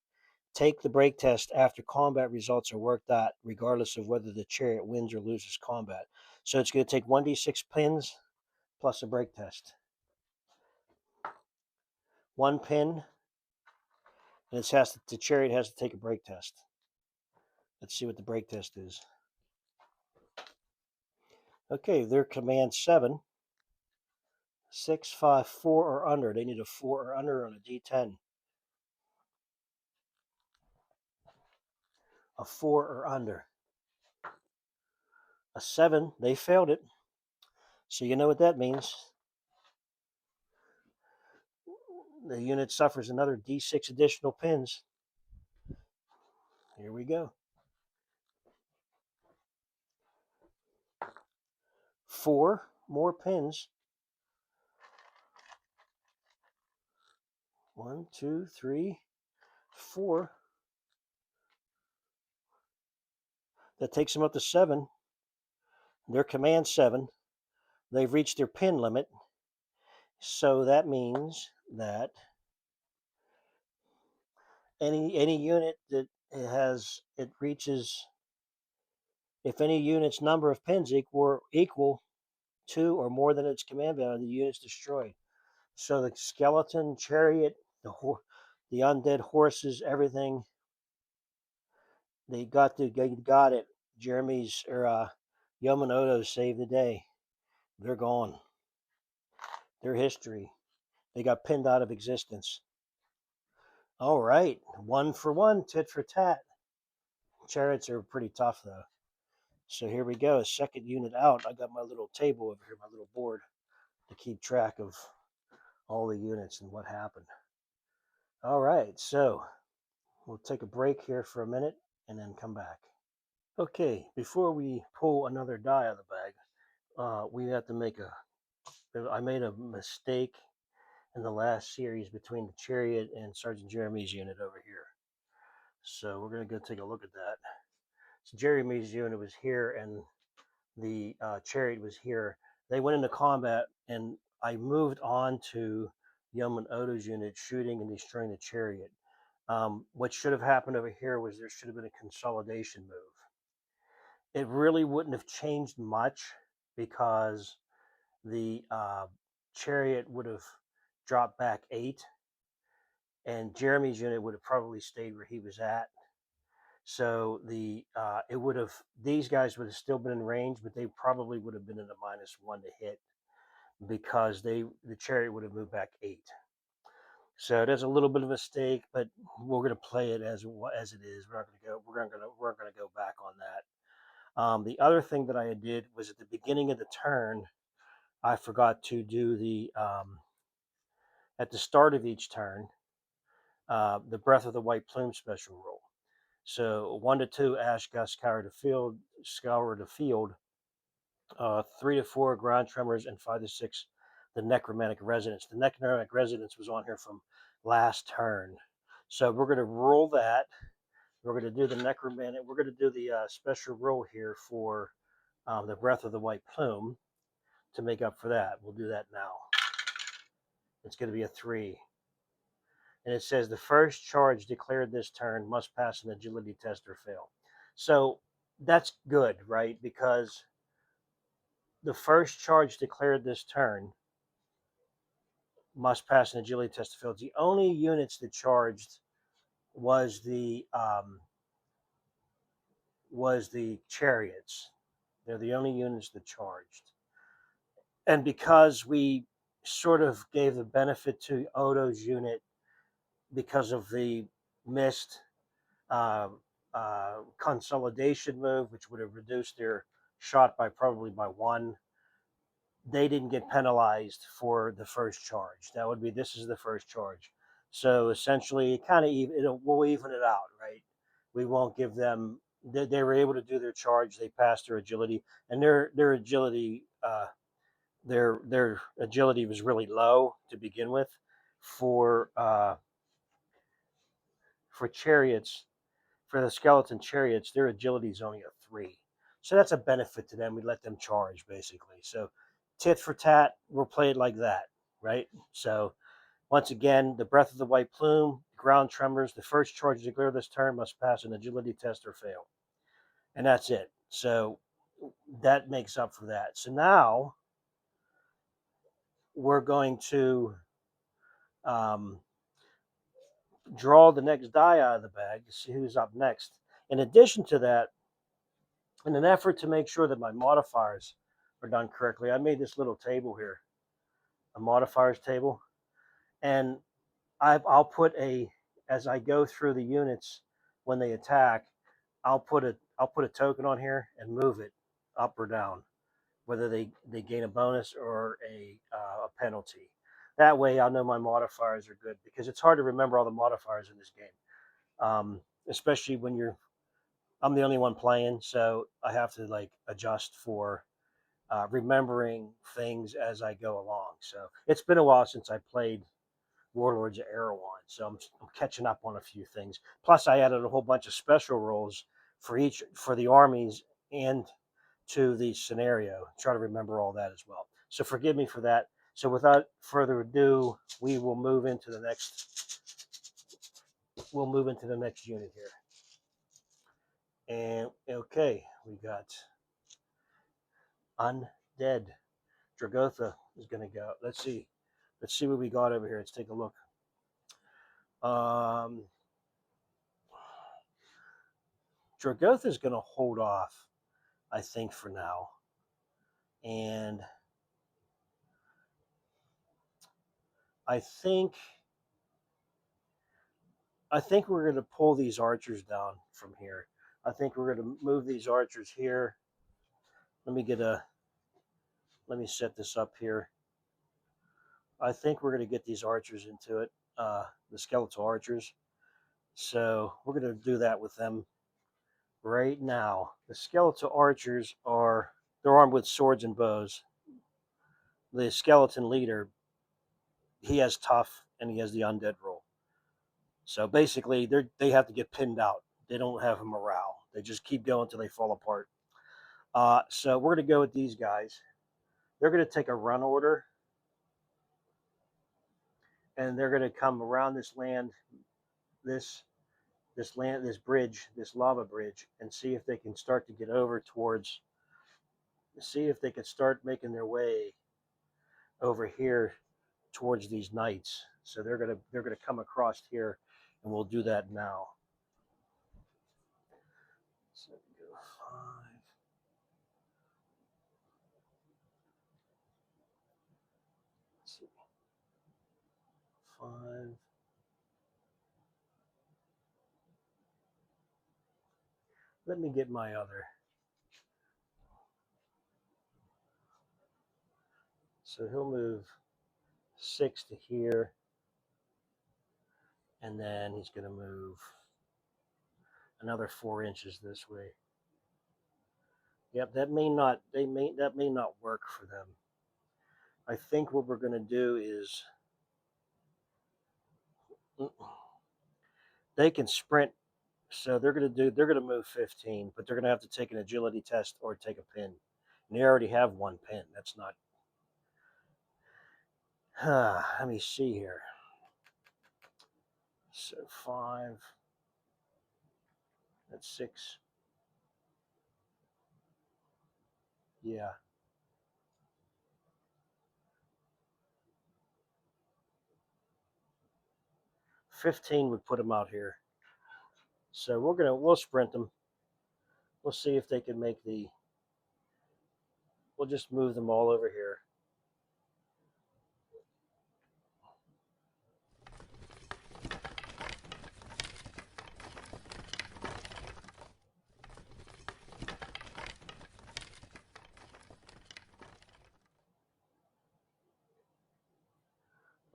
take the break test after combat results are worked out, regardless of whether the chariot wins or loses combat. So it's going to take 1d6 pins plus a break test. 1 pin, and the chariot has to take a break test. Let's see what the break test is. Okay, they're command 7. 6, 5, 4 or under. They need a 4 or under on a d10. A 4 or under. A 7, they failed it. So you know what that means. The unit suffers another d6 additional pins. Here we go. 4 more pins. 1, 2, 3, 4. That takes them up to 7. They're command 7. They've reached their pin limit. So that means that any unit that reaches, if any unit's number of pins equal to or more than its command value, the unit's destroyed. So the skeleton, chariot, the undead horses, everything, they got it. Jeremy's or Yamanoto saved the day. They're gone. They're history. They got pinned out of existence. All right, 1 for 1, tit for tat. Chariots are pretty tough though. So here we go. Second unit out. I got my little table over here, my little board, to keep track of all the units and what happened. All right, so we'll take a break here for a minute and then come back. Okay, before we pull another die out of the bag, we have to I made a mistake in the last series between the chariot and Sergeant Jeremy's unit over here. So we're going to go take a look at that. So Jeremy's unit was here and the chariot was here. They went into combat and I moved on to Yeoman Odo's unit shooting and destroying the chariot. What should have happened over here was there should have been a consolidation move. It really wouldn't have changed much because the chariot would have dropped back 8 and Jeremy's unit would have probably stayed where he was at. So these guys would have still been in range, but they probably would have been in a -1 to hit because the chariot would have moved back 8. So there's a little bit of a mistake, but we're going to play it as it is. We're not going to go back on that. The other thing that I did was at the beginning of the turn, I forgot to do at the start of each turn, the Breath of the White Plume special rule. So 1 to 2, Ash Gust scour the field. 3 to 4, ground tremors, and 5 to 6, the necromantic resonance. The necromantic resonance was on here from last turn. So we're going to roll that. We're going to do the necromantic. We're going to do the special roll here for the Breath of the White Plume to make up for that. We'll do that now. It's going to be a 3. And it says the first charge declared this turn must pass an agility test or fail. So that's good, right? Because the first charge declared this turn must pass an agility test to fail. The only units that charged was the chariots. They're the only units that charged. And because we sort of gave the benefit to Odo's unit because of the missed consolidation move, which would have reduced their shot by probably by 1, they didn't get penalized for the first charge. That would be, this is the first charge. So essentially, we'll even it out, right? We won't give them. They were able to do their charge. They passed their agility, and their agility, their agility was really low to begin with. For chariots, for the skeleton chariots, their agility is only a 3. So that's a benefit to them. We let them charge, basically. So tit for tat, we'll play it like that. right? So once again, the breath of the white plume, ground tremors. The first charge to declare this turn must pass an agility test or fail, and that's it. So that makes up for that. So now we're going to um, draw the next die out of the bag to see who's up next. In addition to that, in an effort to make sure that my modifiers are done correctly, I made this little table here, a modifiers table, and I'll put as I go through the units when they attack, I'll put a token on here and move it up or down, whether they gain a bonus or a penalty. That way, I'll know my modifiers are good because it's hard to remember all the modifiers in this game, especially when I'm the only one playing, so I have to like adjust for remembering things as I go along. So it's been a while since I played Warlords of Erehwon, so I'm catching up on a few things. Plus, I added a whole bunch of special rules for the armies and to the scenario. Try to remember all that as well. So forgive me for that. So without further ado, we will move into the next. We'll move into the next unit here. And okay, we got undead. Dragotha is going to go. Let's see. Let's see what we got over here. Let's take a look. Dragotha is going to hold off, I think, for now. And I think we're going to pull these archers down from here. I think we're going to move these archers here. Let me set this up here. I think we're going to get these archers into it, the skeletal archers. So we're going to do that with them right now. The skeletal archers they're armed with swords and bows. The skeleton leader, he has tough and he has the undead roll. So basically, they have to get pinned out. They don't have a morale. They just keep going until they fall apart. So we're going to go with these guys. They're going to take a run order, and they're going to come around this land, this this bridge, this lava bridge, and see if they can start to get over towards. See if they can start making their way over here towards these knights. So they're gonna come across here, and we'll do that now. So we go 5. Let's see, 5. Let me get my other. So he'll move 6 to here, and then he's gonna move another 4 inches this way. Yep, that may not work for them. I think what we're gonna do is they can sprint, so they're gonna move 15, but they're gonna have to take an agility test or take a pin. And they already have 1 pin. That's not. Let me see here. So 5. That's 6. Yeah. 15 would put them out here. So we'll sprint them. We'll see if they can make the. We'll just move them all over here.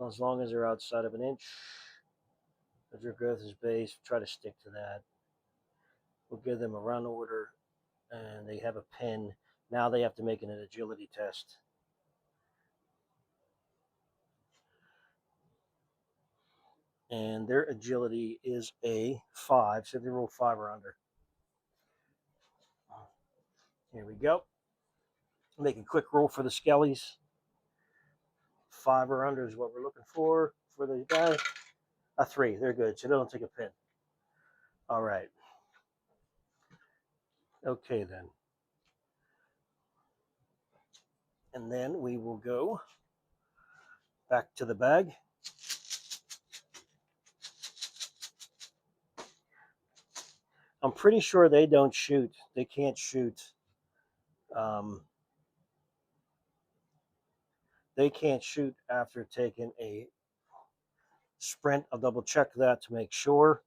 As long as they're outside of an inch of Dragotha's base, try to stick to that. We'll give them a run order, and they have a pin. Now they have to make an agility test. And their agility is a 5, so they roll 5 or under. Here we go. Make a quick roll for the skellies. 5 or under is what we're looking for the guy. A 3, they're good, so they don't take a pin. All right. Okay then. And then we will go back to the bag. I'm pretty sure they don't shoot. They can't shoot. They can't shoot after taking a sprint. I'll double check that to make sure.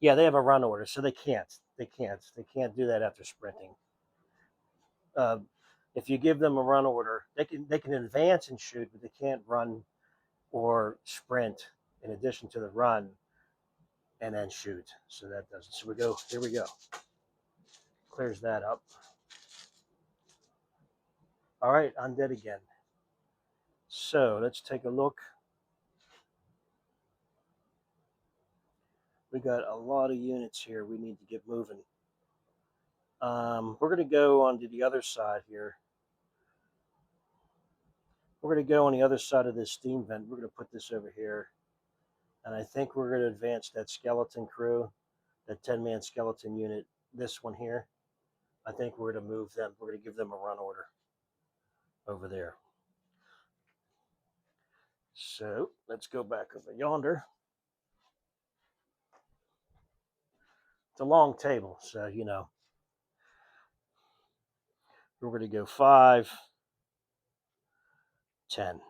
Yeah, they have a run order, so they can't. They can't do that after sprinting. If you give them a run order, they can advance and shoot, but they can't run or sprint in addition to the run and then shoot. So that doesn't. So we go. Here we go. Clears that up. All right, undead again. So let's take a look. We got a lot of units here. We need to get moving. We're going to go onto the other side here. We're going to go on the other side of this steam vent. We're going to put this over here. And I think we're going to advance that skeleton crew, that 10-man skeleton unit, this one here. I think we're going to move them. We're going to give them a run order over there. So let's go back over yonder. It's a long table, so you know. We're going to go 5, 10.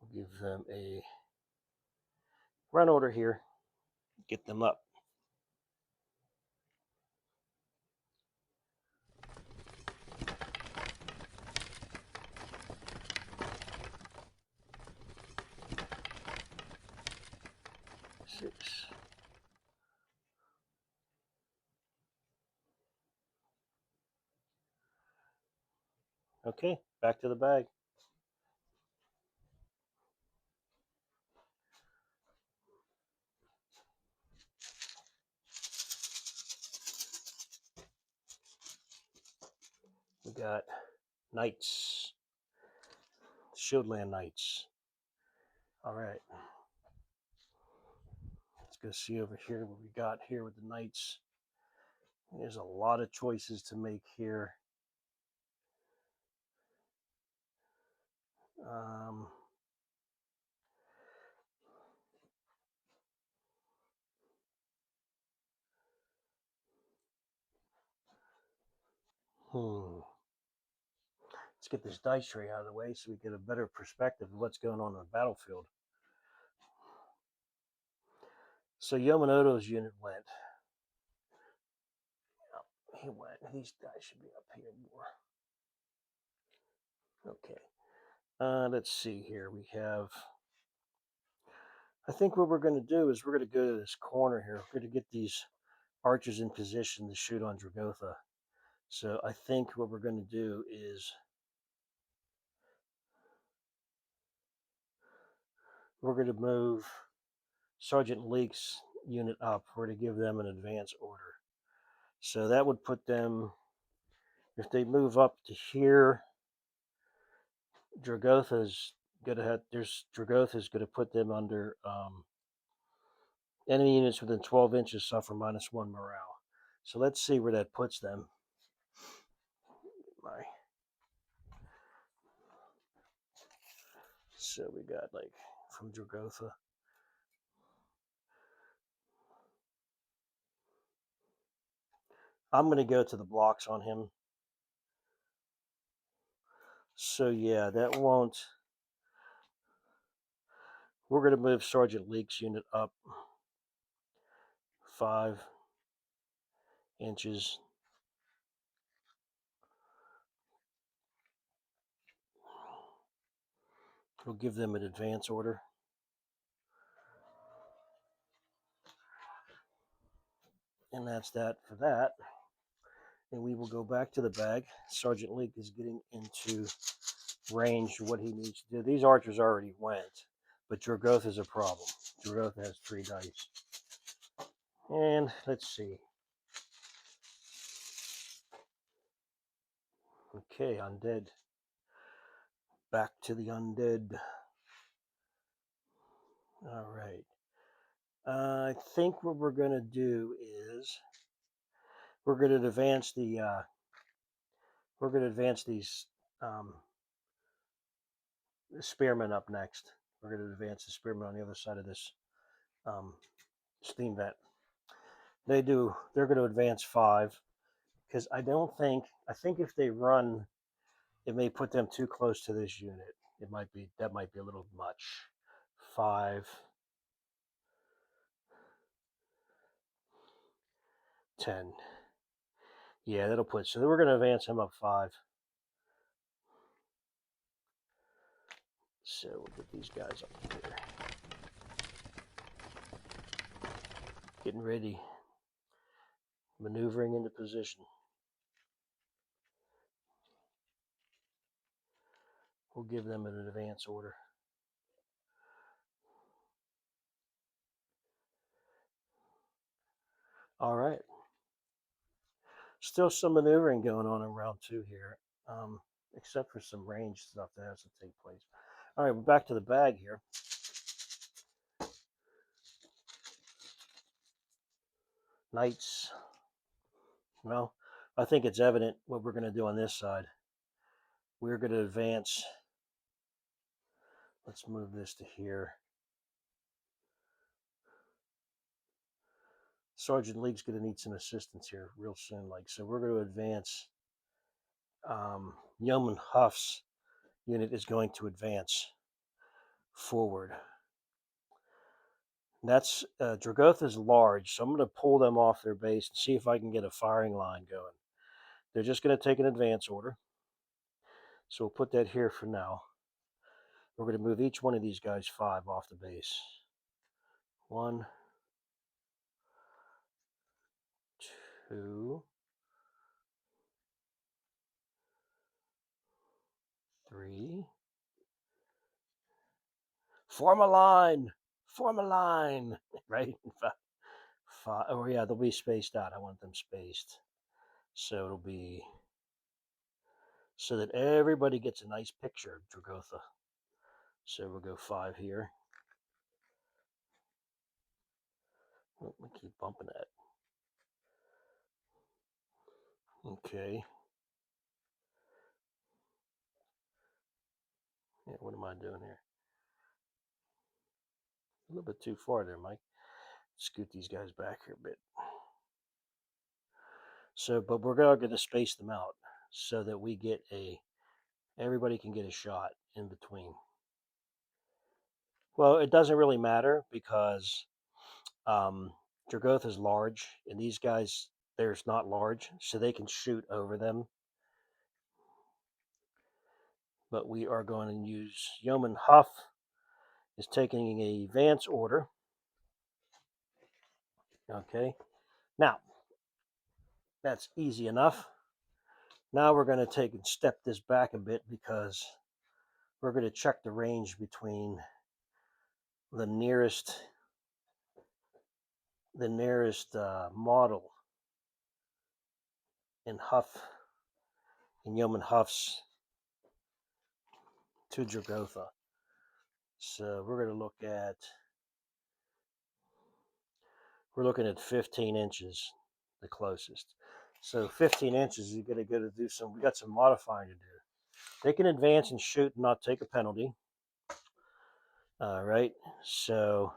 We'll give them a run order here. Get them up. Six. Okay, back to the bag. We got knights, Shieldland knights. All right. Let's go see over here what we got here with the knights. There's a lot of choices to make here. Um, Let's get this dice tray out of the way so we get a better perspective of what's going on the battlefield. So Yamanoto's unit went. Oh, he went. These guys should be up here more. Okay. Let's see here. We have. I think what we're going to do is we're going to go to this corner here. We're going to get these archers in position to shoot on Dragotha. So I think what we're going to do is we're going to move Sergeant Leake's unit up. We're going to give them an advance order. So that would put them, if they move up to here, Dragotha's going to put them under enemy units within 12 inches suffer -1 morale. So let's see where that puts them. So we got like from Dragotha. I'm going to go to the blocks on him. So yeah, that won't. We're going to move Sergeant Leake's unit up 5 inches. We'll give them an advance order. And that's that for that. And we will go back to the bag. Sergeant Leake is getting into range of what he needs to do. These archers already went, but Dragotha is a problem. Dragotha has 3 dice. And let's see. Okay, undead. Back to the undead. All right. I think what we're going to do is we're going to advance the these um, spearmen up next. We're going to advance the spearmen on the other side of this um, steam vent. They're going to advance 5 because I think if they run, it may put them too close to this unit. That might be a little much. 5, 10. Yeah, that'll put. So we're going to advance him up 5. So we'll get these guys up here. Getting ready. Maneuvering into position. We'll give them an advance order. All right. Still some maneuvering going on in round 2 here, except for some range stuff that has to take place. All right, we're back to the bag here. Knights. Well, I think it's evident what we're going to do on this side. We're going to advance. Let's move this to here. Sergeant League's going to need some assistance here real soon. So we're going to advance. Yeoman Huff's unit is going to advance forward. That's Dragotha is large, so I'm going to pull them off their base and see if I can get a firing line going. They're just going to take an advance order. So we'll put that here for now. We're going to move each one of these guys 5 off the base. 1, 2, 3. Form a line. Form a line. Right? 5. Oh yeah, they'll be spaced out. I want them spaced. So it'll be so that everybody gets a nice picture of Dragotha. So we'll go 5 here. Oh, we keep bumping that. Okay. Yeah, what am I doing here? A little bit too far there, Mike. Scoot these guys back here a bit. So, but we're going to space them out so that we get everybody can get a shot in between. Well, it doesn't really matter because Dragotha is large, and these guys, they're not large, so they can shoot over them. But we are going to use Yeoman Huff is taking a advance order. Okay. Now, that's easy enough. Now we're going to take and step this back a bit because we're going to check the range between the nearest model in Yeoman Huff's to Dragotha. So we're looking at 15 inches, the closest. So 15 inches, you're going to do we got some modifying to do. They can advance and shoot and not take a penalty. All right, so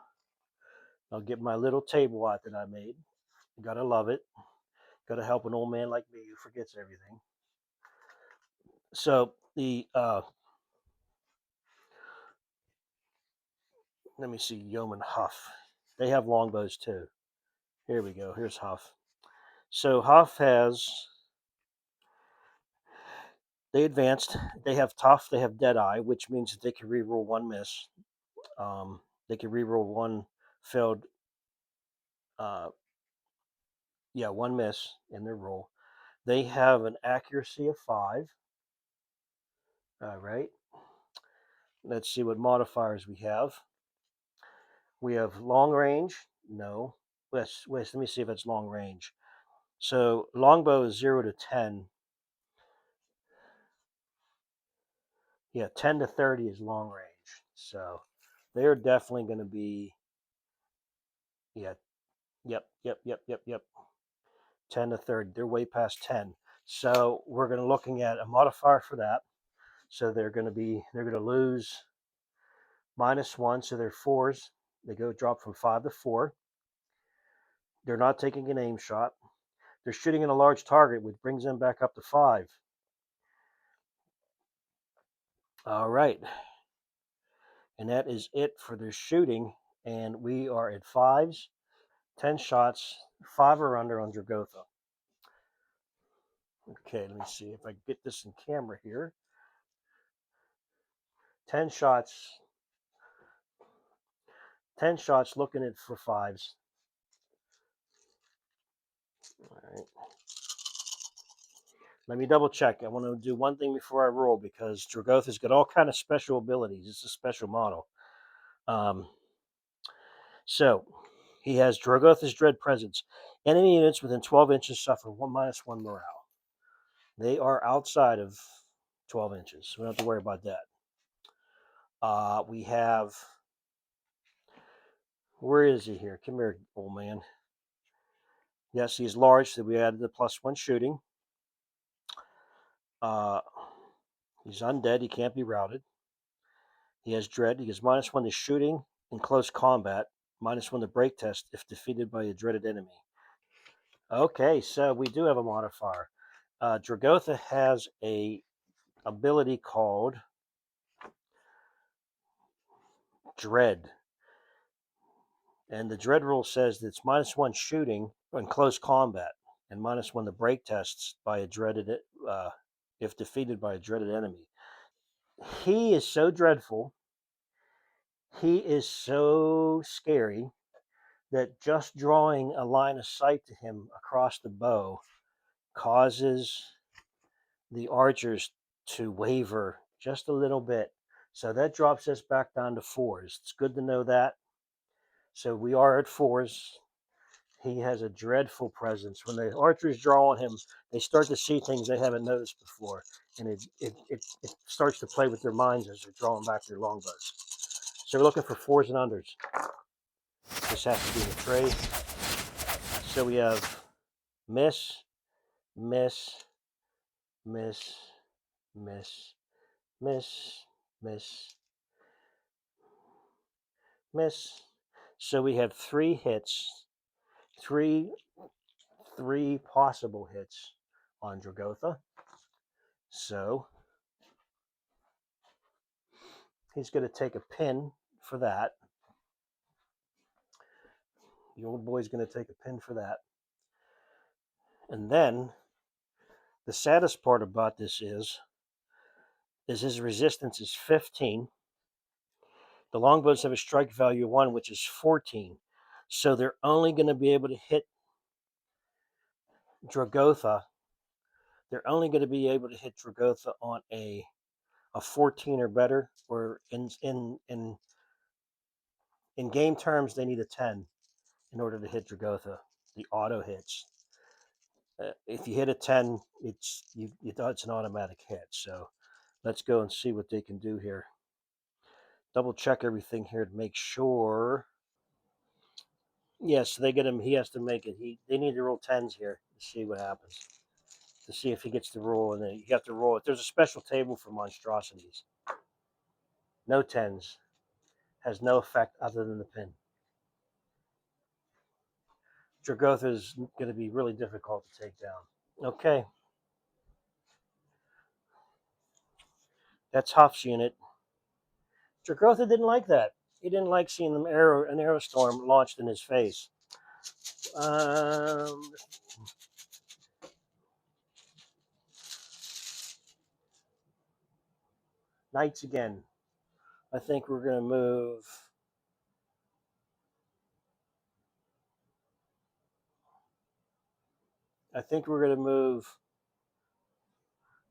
I'll get my little table out that I made. You gotta love it. Gotta help an old man like me who forgets everything. So let me see, Yeoman Huff. They have longbows too. Here we go. Here's Huff. So Huff they advanced. They have tough. They have Deadeye, which means that they can reroll 1 miss. They can reroll 1 failed. 1 miss in their roll. They have an accuracy of 5. All right. Let's see what modifiers we have. We have long range. No. Wait, let me see if it's long range. So longbow is 0 to 10. Yeah, 10 to 30 is long range. So they're definitely going to be, yeah, yep. 10 to 30. They're way past 10. So we're going to looking at a modifier for that. So they're going to lose -1. So they're fours. They go drop from 5 to 4. They're not taking an aim shot. They're shooting at a large target, which brings them back up to 5. All right. And that is it for their shooting. And we are at 5s. 10 shots, 5 or under on Dragotha. Okay, let me see if I can get this in camera here. 10 shots. 10 shots looking at for 5s. All right. Let me double check. I want to do one thing before I roll because Dragotha's got all kind of special abilities. It's a special model. So he has Dragotha's Dread Presence. Enemy units within 12 inches suffer -1 morale. They are outside of 12 inches, so we don't have to worry about that. We have, where is he here? Come here, old man. Yes, he's large, so we added the +1 shooting. He's undead, he can't be routed. He has dread, he gets -1 to shooting in close combat, -1 to break test if defeated by a dreaded enemy. Okay, so we do have a modifier. Dragotha has a ability called Dread. And the Dread rule says that it's -1 shooting in close combat and -1 to break tests by a dreaded if defeated by a dreaded enemy. He is so dreadful. He is so scary that just drawing a line of sight to him across the bow causes the archers to waver just a little bit. So that drops us back down to 4s. It's good to know that. So we are at 4s. He has a dreadful presence. When the archers draw on him, they start to see things they haven't noticed before. And it starts to play with their minds as they're drawing back their longbows. So we're looking for 4s and unders. This has to be in the tray. So we have miss, miss, miss, miss, miss, miss, miss. So we have 3 hits, three possible hits on Dragotha. So he's going to take a pin for that. The old boy's going to take a pin for that. And then the saddest part about this is his resistance is 15. The longbows have a strike value of 1, which is 14. So they're only going to be able to hit Dragotha. They're only going to be able to hit Dragotha on a 14 or better, or in game terms, they need a 10 in order to hit Dragotha. The auto hits. If you hit a 10, it's an automatic hit. So let's go and see what they can do here. Double check everything here to make sure. Yes, they get him. He has to make it. They need to roll 10s here to see what happens. To see if he gets the roll, and then you have to roll it. There's a special table for monstrosities. No 10s. Has no effect other than the pin. Dragotha is going to be really difficult to take down. Okay. That's Huff's unit. Dragotha didn't like that. He didn't like seeing an arrow storm launched in his face. Knights again. I think we're going to move. I think we're going to move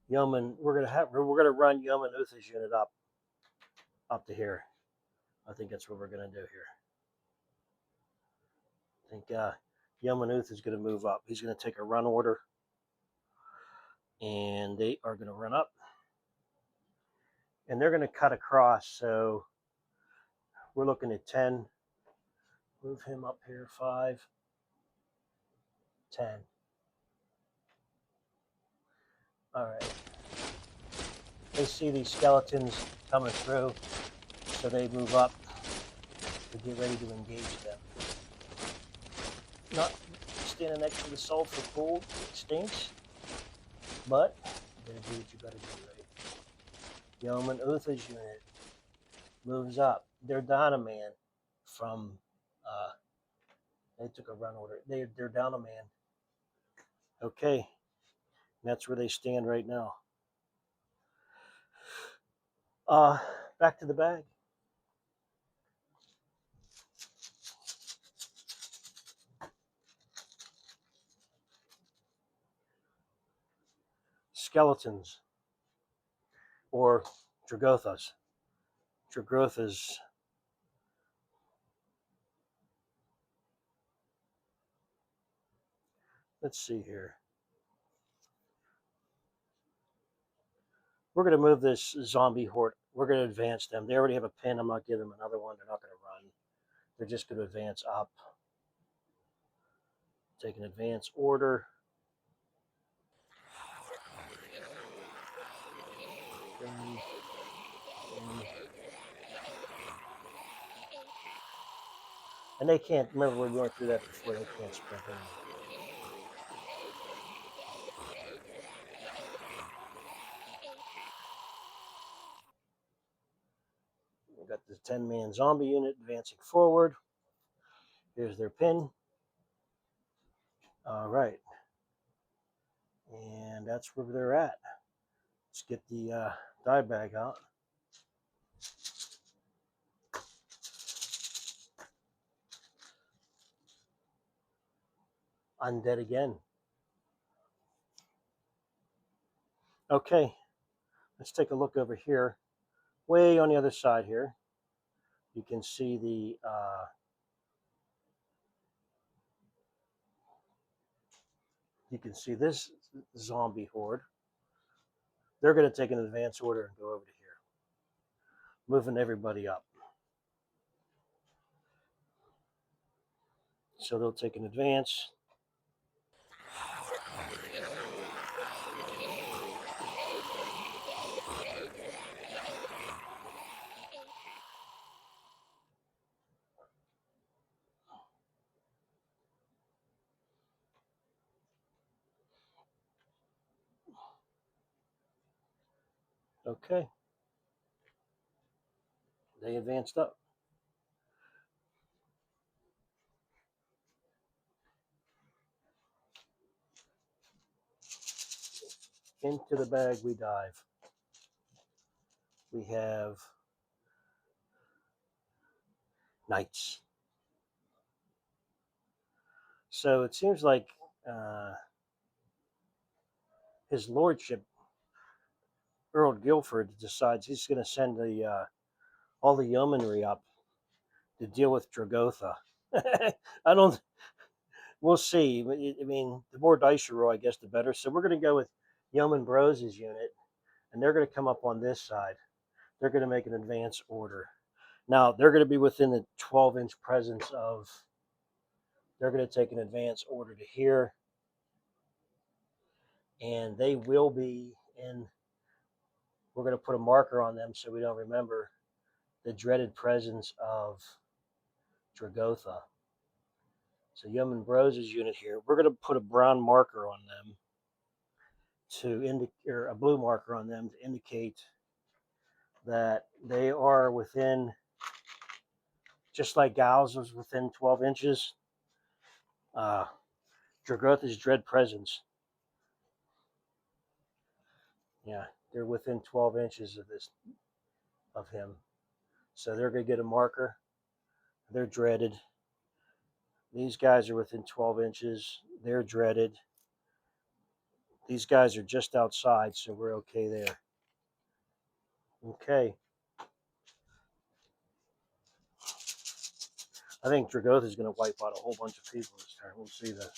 Yeoman. We're going to run Yeoman Uther's unit up to here. I think that's what we're going to do here. I think Yeoman Uther is going to move up. He's going to take a run order, and they are going to run up. and they're going to cut across. So we're looking at 10. Move him up here, 5, 10. All right. They see these skeletons coming through, so they move up to get ready to engage them. Not standing next to the sulfur pool, it stinks, but you gotta do what you gotta do, right? Yeoman Uther's unit moves up. They're down a man from, they took a run order. They're down a man. Okay, that's where they stand right now. Back to the bag. Skeletons, or Dragothas. Dragothas. Let's see here. We're going to move this zombie horde. We're going to advance them. They already have a pin. I'm not giving them another one. They're not going to run. They're just going to advance up. Take an advance order. And they can't, remember we went through that before, they can't sprint in. We've got the 10-man zombie unit advancing forward. Here's their pin. All right. And that's where they're at. Let's get the die bag out. Undead again. Okay, let's take a look over here. Way on the other side here, you can see the you can see this zombie horde. They're going to take an advance order and go over to here, moving everybody up. So they'll take an advance. Okay. They advanced up. Into the bag we dive. We have knights. So it seems like his lordship, Earl Guilford, decides he's going to send all the yeomanry up to deal with Dragotha. I don't. We'll see. I mean, the more dice you roll, I guess, the better. So we're going to go with Yeoman Bros' unit, and they're going to come up on this side. They're going to make an advance order. Now, they're going to be within the 12-inch presence of, they're going to take an advance order to here, and they will be in, we're going to put a marker on them so we don't remember the dreaded presence of Dragotha. So Yeoman Bros' unit here, we're going to put a brown marker on them to indicate, or a blue marker on them to indicate that they are within, just like Gals was within 12 inches, Dragotha's dread presence. Yeah, they're within 12 inches of him. So they're going to get a marker. They're dreaded. These guys are within 12 inches. They're dreaded. These guys are just outside, so we're okay there. Okay. I think Dragotha is going to wipe out a whole bunch of people this time. We'll see that.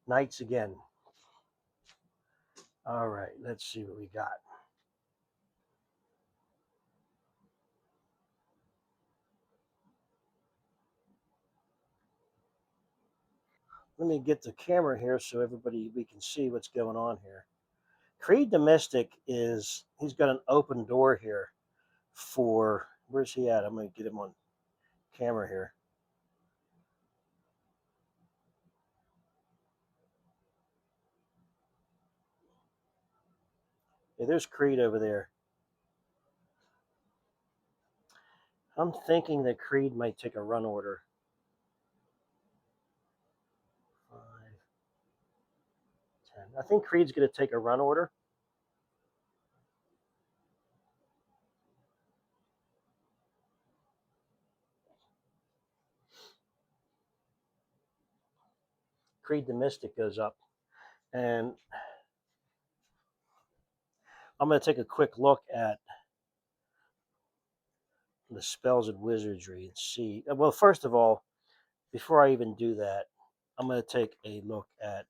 Knights again. All right, let's see what we got. Let me get the camera here so we can see what's going on here. Creed the Mystic he's got an open door here for, where's he at? I'm going to get him on camera here. Yeah, there's Creed over there. I'm thinking that Creed might take a run order. 5, 10. I think Creed's going to take a run order. Creed the Mystic goes up. And I'm going to take a quick look at the spells and wizardry and see. Well, first of all, before I even do that, I'm going to take a look at.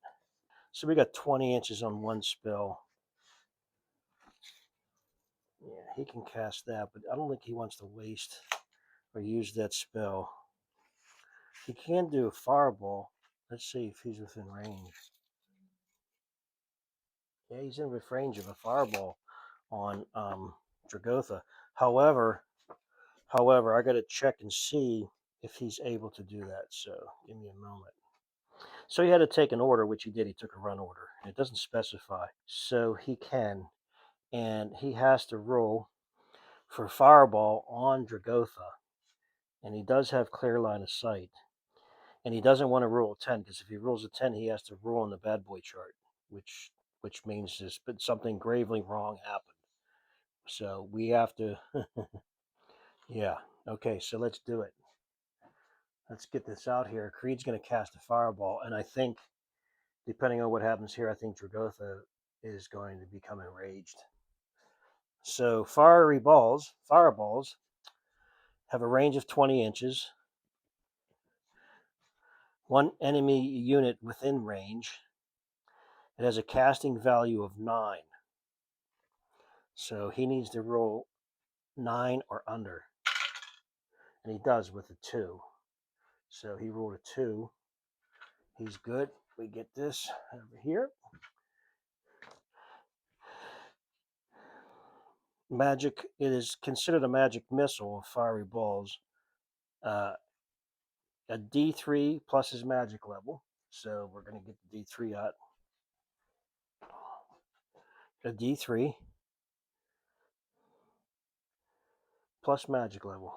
So we got 20 inches on one spell. Yeah, he can cast that, but I don't think he wants to waste or use that spell. He can do a fireball. Let's see if he's within range. Yeah, he's in with range of a fireball on Dragotha. However, I got to check and see if he's able to do that. So give me a moment. So he had to take an order, which he did. He took a run order. It doesn't specify. So he can. And he has to roll for fireball on Dragotha. And he does have clear line of sight. And he doesn't want to roll a 10 because if he rolls a 10, he has to roll on the bad boy chart, which means something gravely wrong happened. So we have to, yeah. Okay, so let's do it. Let's get this out here. Creed's going to cast a fireball, and I think, depending on what happens here, I think Dragotha is going to become enraged. So fireballs have a range of 20 inches. One enemy unit within range. It has a casting value of 9. So he needs to roll 9 or under. And he does with a 2. So he rolled a 2. He's good. We get this over here. Magic, it is considered a magic missile of fiery balls. A D3 plus his magic level. So we're going to get the D3 out. A D3 plus magic level.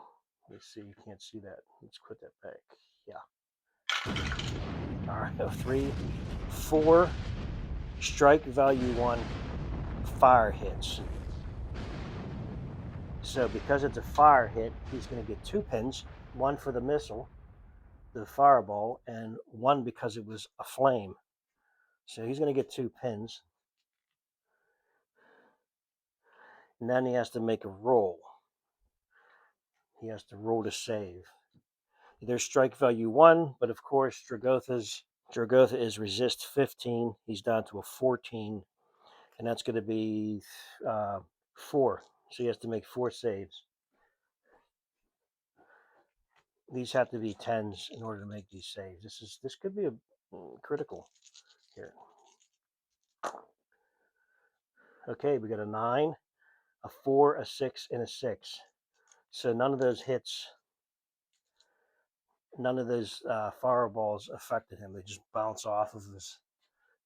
Let's see, you can't see that. Let's put that back. Yeah. All right, 3, 4, strike value 1, fire hits. So because it's a fire hit, he's going to get 2 pins, 1 for the missile, the fireball, and 1 because it was a flame. So he's going to get 2 pins. And then he has to make a roll. He has to roll to save. There's strike value 1, but of course Dragotha is resist 15. He's down to a 14, and that's going to be 4. So he has to make 4 saves. These have to be 10s in order to make these saves. This could be a critical here. Okay, we got a 9, a 4, a 6, and a 6. So none of those hits, none of those fireballs affected him. They just bounce off of his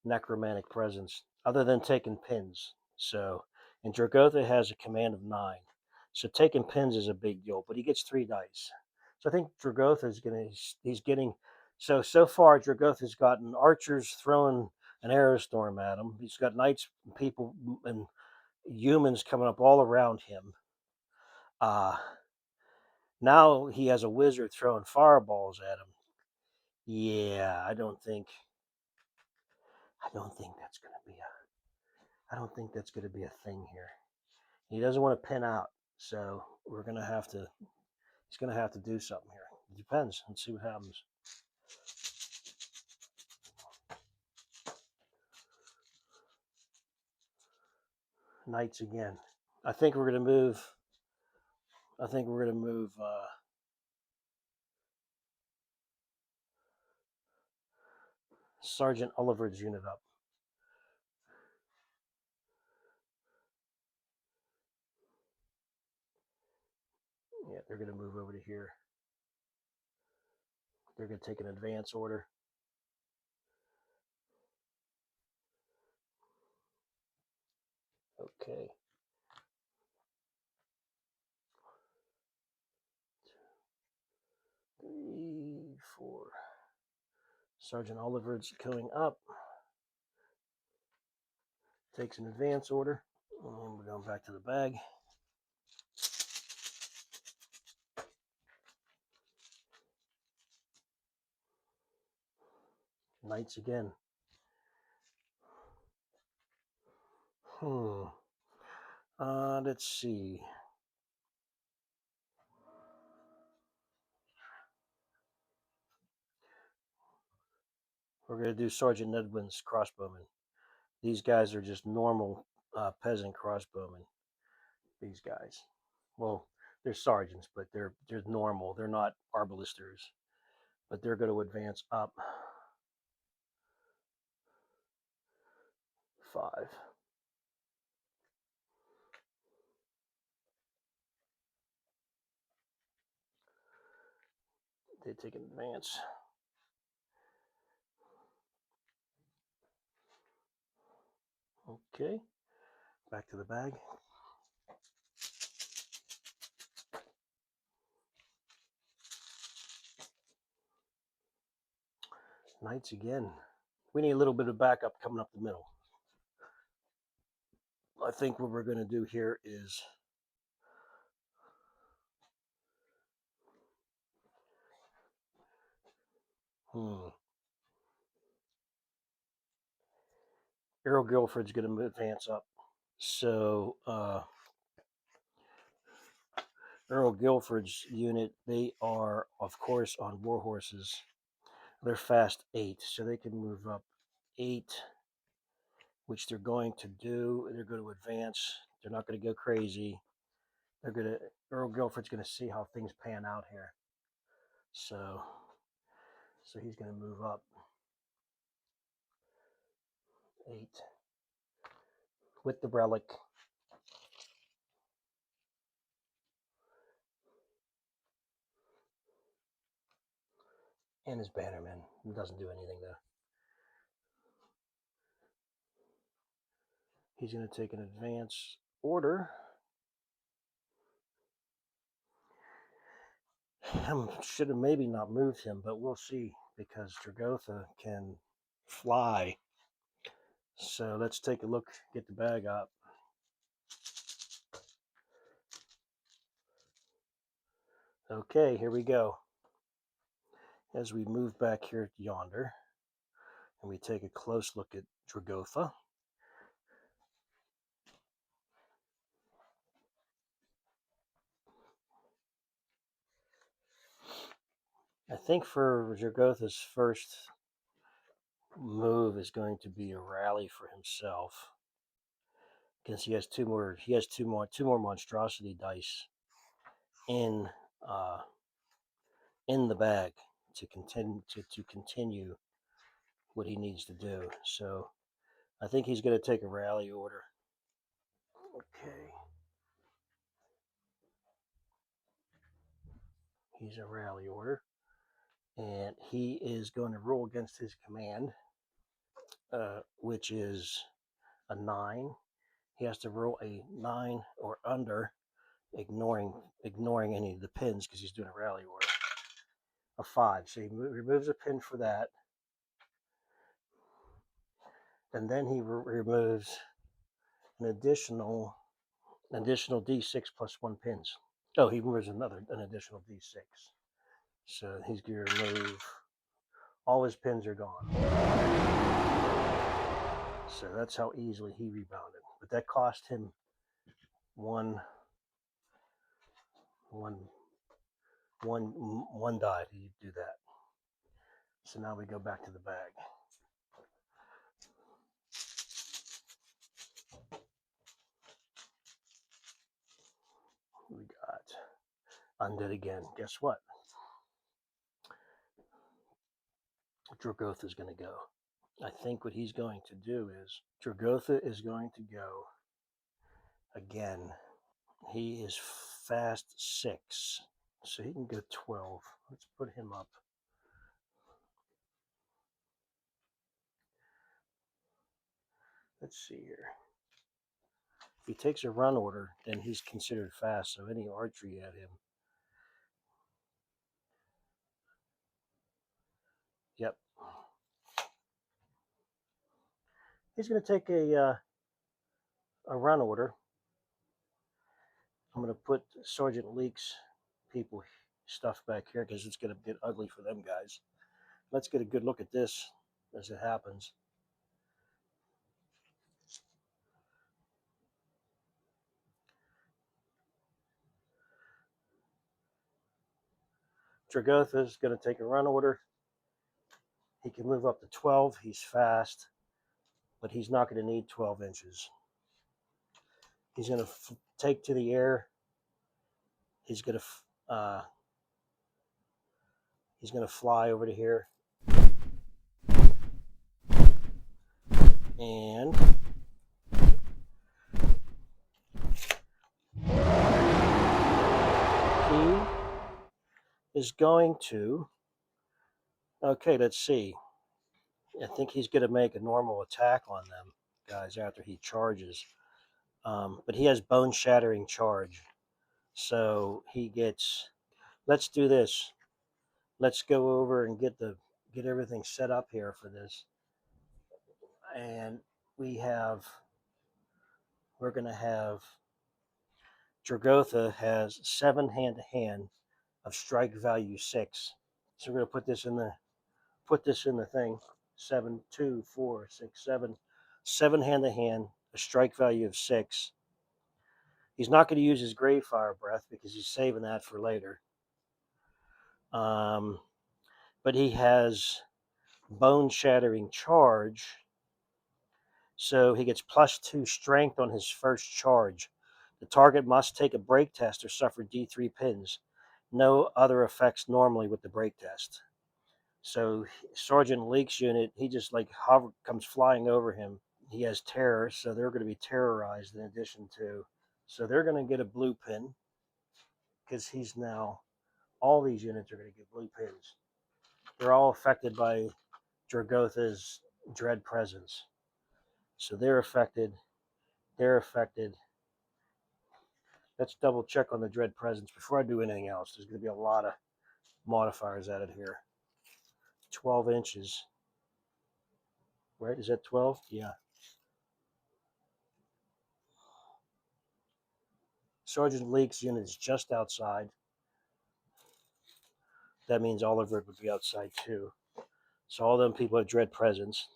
necromantic presence, other than taking pins. So, and Dragotha has a command of 9. So taking pins is a big deal, but he gets 3 dice. So I think Dragotha is he's getting, so far Dragotha's gotten archers throwing an arrow storm at him. He's got knights, people, and humans coming up all around him. Now he has a wizard throwing fireballs at him. Yeah, I don't think that's going to be a thing here. He doesn't want to pin out, so he's going to have to do something here. It depends. Let's see what happens. Knights again. I think we're going to move. Sergeant Oliver's unit up. Yeah, they're going to move over to here. They're going to take an advance order. Okay. 3, 4. Sergeant Oliver's going up. Takes an advance order. And we're going back to the bag. Knights again. Let's see. We're going to do Sergeant Nedwin's crossbowmen. These guys are just normal peasant crossbowmen. These guys. Well, they're sergeants, but they're normal. They're not arbalisters. But they're going to advance up 5. They take an advance. Okay. Back to the bag. Knights again. We need a little bit of backup coming up the middle. I think what we're going to do here is Errol Guilford's going to advance up. So Errol Guilford's unit, they are, of course, on war horses. They're fast 8, so they can move up 8, which they're going to do. They're going to advance. They're not going to go crazy. Earl Guilford's going to see how things pan out here. So he's going to move up 8 with the relic. And his bannerman. It doesn't do anything though. He's going to take an advance order. Should have maybe not moved him, but we'll see because Dragotha can fly. So let's take a look, get the bag up. Okay, here we go. As we move back here yonder, and we take a close look at Dragotha. I think for Dragotha's first move is going to be a rally for himself, because he has two more monstrosity dice in the bag to continue what he needs to do. So I think he's going to take a rally order. Okay. He's a rally order. And he is going to roll against his command, which is a 9. He has to roll a 9 or under, ignoring any of the pins because he's doing a rally order. A 5. So he removes a pin for that. And then he removes an additional D6 plus 1 pins. Oh, he removes an additional D6. So he's going to remove, all his pins are gone. So that's how easily he rebounded. But that cost him one die to do that. So now we go back to the bag. undead again. Guess what? Dragotha is going to go. I think what he's going to do is Dragotha is going to go again. He is fast 6, so he can go 12. Let's put him up. Let's see here. If he takes a run order, then he's considered fast, so any archery at him. Yep. He's going to take a run order. I'm going to put Sergeant Leake's people stuff back here because it's going to get ugly for them guys. Let's get a good look at this as it happens. Dragotha is going to take a run order. He can move up to 12. He's fast, but he's not going to need 12 inches. He's going to take to the air. He's going to fly over to here, and he is going to. Okay, let's see. I think he's going to make a normal attack on them guys after he charges. But he has bone shattering charge. So he gets, let's do this. Let's go over and get everything set up here for this. And we're going to have, Dragotha has 7 hand-to-hand of strike value 6. So we're going to put this in the thing. 7, 2, 4, 6, 7. 7 hand-to-hand, a strike value of 6. He's not going to use his Grave Fire Breath because he's saving that for later. But he has Bone Shattering Charge, so he gets +2 strength on his first charge. The target must take a break test or suffer D3 pins. No other effects normally with the break test. So Sergeant Leake's unit, he just comes flying over him. He has terror, so they're going to be terrorized in addition to. So they're going to get a blue pin because he's now, all these units are going to get blue pins. They're all affected by Dragotha's dread presence. So they're affected. They're affected. Let's double check on the dread presence before I do anything else. There's going to be a lot of modifiers added here. 12 inches. Right? Is that 12? Yeah. Sergeant Leake's unit is just outside. That means all of it would be outside too. So all them people have dread presence.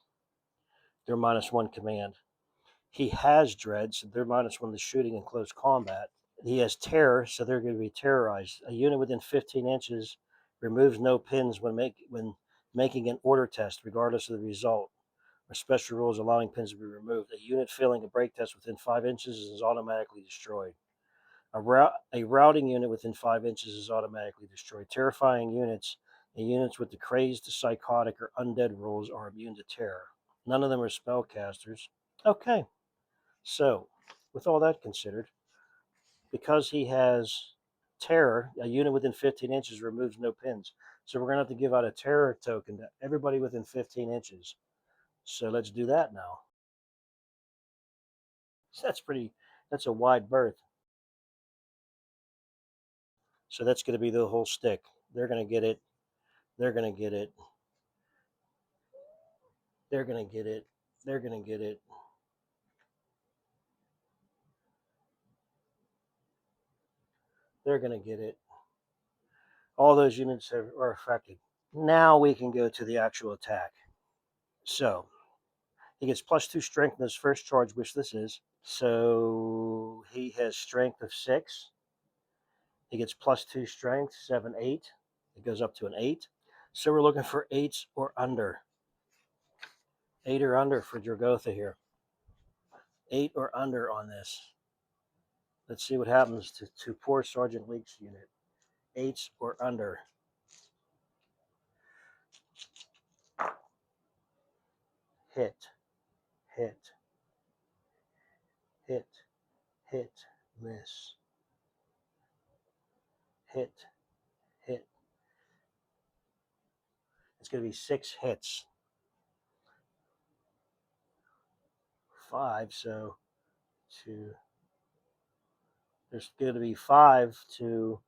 They're -1 command. He has dread, so they're -1 to shooting in close combat. He has terror, so they're going to be terrorized. A unit within 15 inches removes no pins when making an order test, regardless of the result. Or special rules allowing pins to be removed. A unit failing a break test within 5 inches is automatically destroyed. A routing unit within 5 inches is automatically destroyed. Terrifying units and units with the crazed, psychotic, or undead rules are immune to terror. None of them are spellcasters. Okay, so with all that considered, because he has terror, a unit within 15 inches removes no pins. So we're going to have to give out a terror token to everybody within 15 inches. So let's do that now. So that's a wide berth. So that's going to be the whole stick. They're going to get it. They're going to get it. They're going to get it. They're going to get it. They're going to get it. All those units are affected. Now we can go to the actual attack. So he gets +2 strength in his first charge, which this is. So he has strength of 6. He gets +2 strength, 7, 8. It goes up to an 8. So we're looking for 8s or under. 8 or under for Dragotha here. 8 or under on this. Let's see what happens to poor Sergeant Leake's unit. 8s or under. Hit, hit, hit, hit, miss, hit, hit. It's going to be 6 hits. 5, so 2. There's going to be 5 to.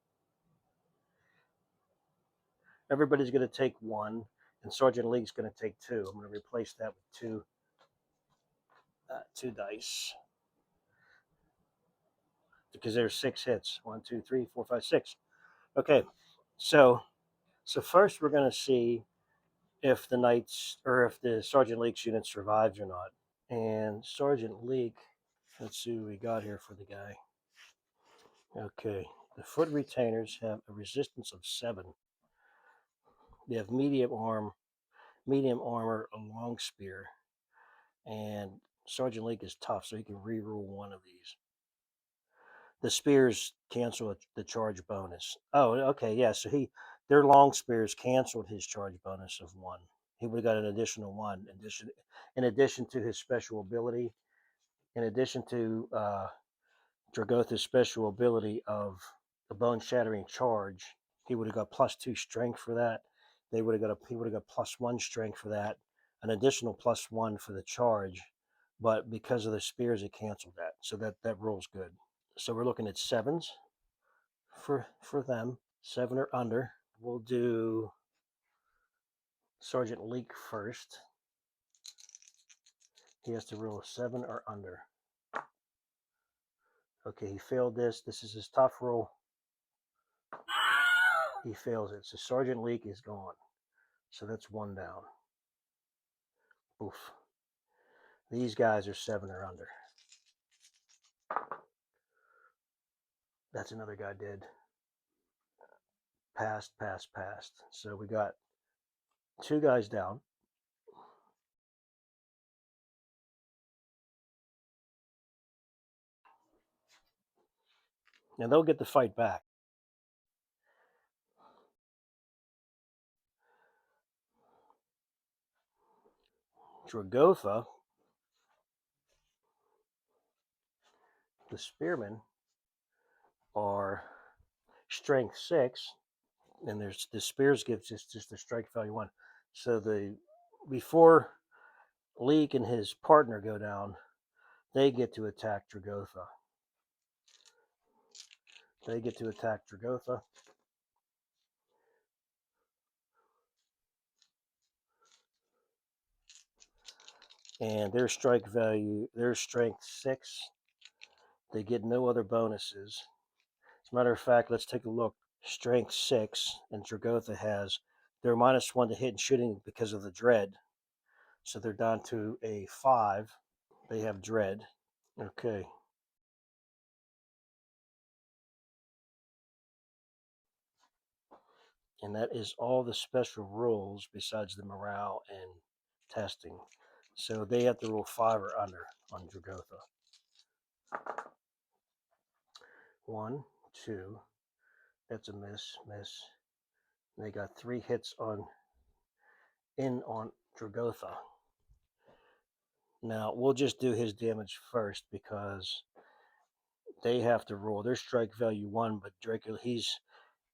Everybody's going to take 1, and Sergeant League's going to take 2. I'm going to replace that with 2 dice because there's 6 hits. 1, 2, 3, 4, 5, 6. Okay, so first we're going to see if the knights or if the Sergeant League's unit survives or not. And Sergeant League, let's see what we got here for the guy. Okay, the foot retainers have a resistance of 7. They have medium armor, a long spear, and Sergeant League is tough, so he can reroll one of these. The spears cancel the charge bonus. Oh, okay, yeah. So their long spears canceled his charge bonus of 1. He would have got an additional 1 in addition to his special ability. In addition to Dragotha's special ability of the bone shattering charge, he would have got +2 strength for that. He would have got +1 strength for that, an additional +1 for the charge. But because of the spears, it canceled that. So that rolls good. So we're looking at 7s for them, 7 or under. We'll do Sergeant Leak first. He has to roll a 7 or under. Okay, he failed this. This is his tough roll. He fails it. So Sergeant Leak is gone. So that's 1 down. Oof. These guys are 7 or under. That's another guy dead. Passed. So we got 2 guys down. And they'll get the fight back. Dragotha, the spearmen, are strength 6, and there's the spears gives just a strike value 1. So before Leak and his partner go down, they get to attack Dragotha. And their strike value, their strength 6. They get no other bonuses. As a matter of fact, let's take a look. Strength 6, and Dragotha has, they're -1 to hit and shooting because of the dread. So they're down to a 5. They have dread. Okay. And that is all the special rules besides the morale and testing. So they have to roll 5 or under on Dragotha. 1, 2. That's a miss. And they got 3 hits on Dragotha. Now we'll just do his damage first because they have to roll. Their strike value 1, but Dragotha,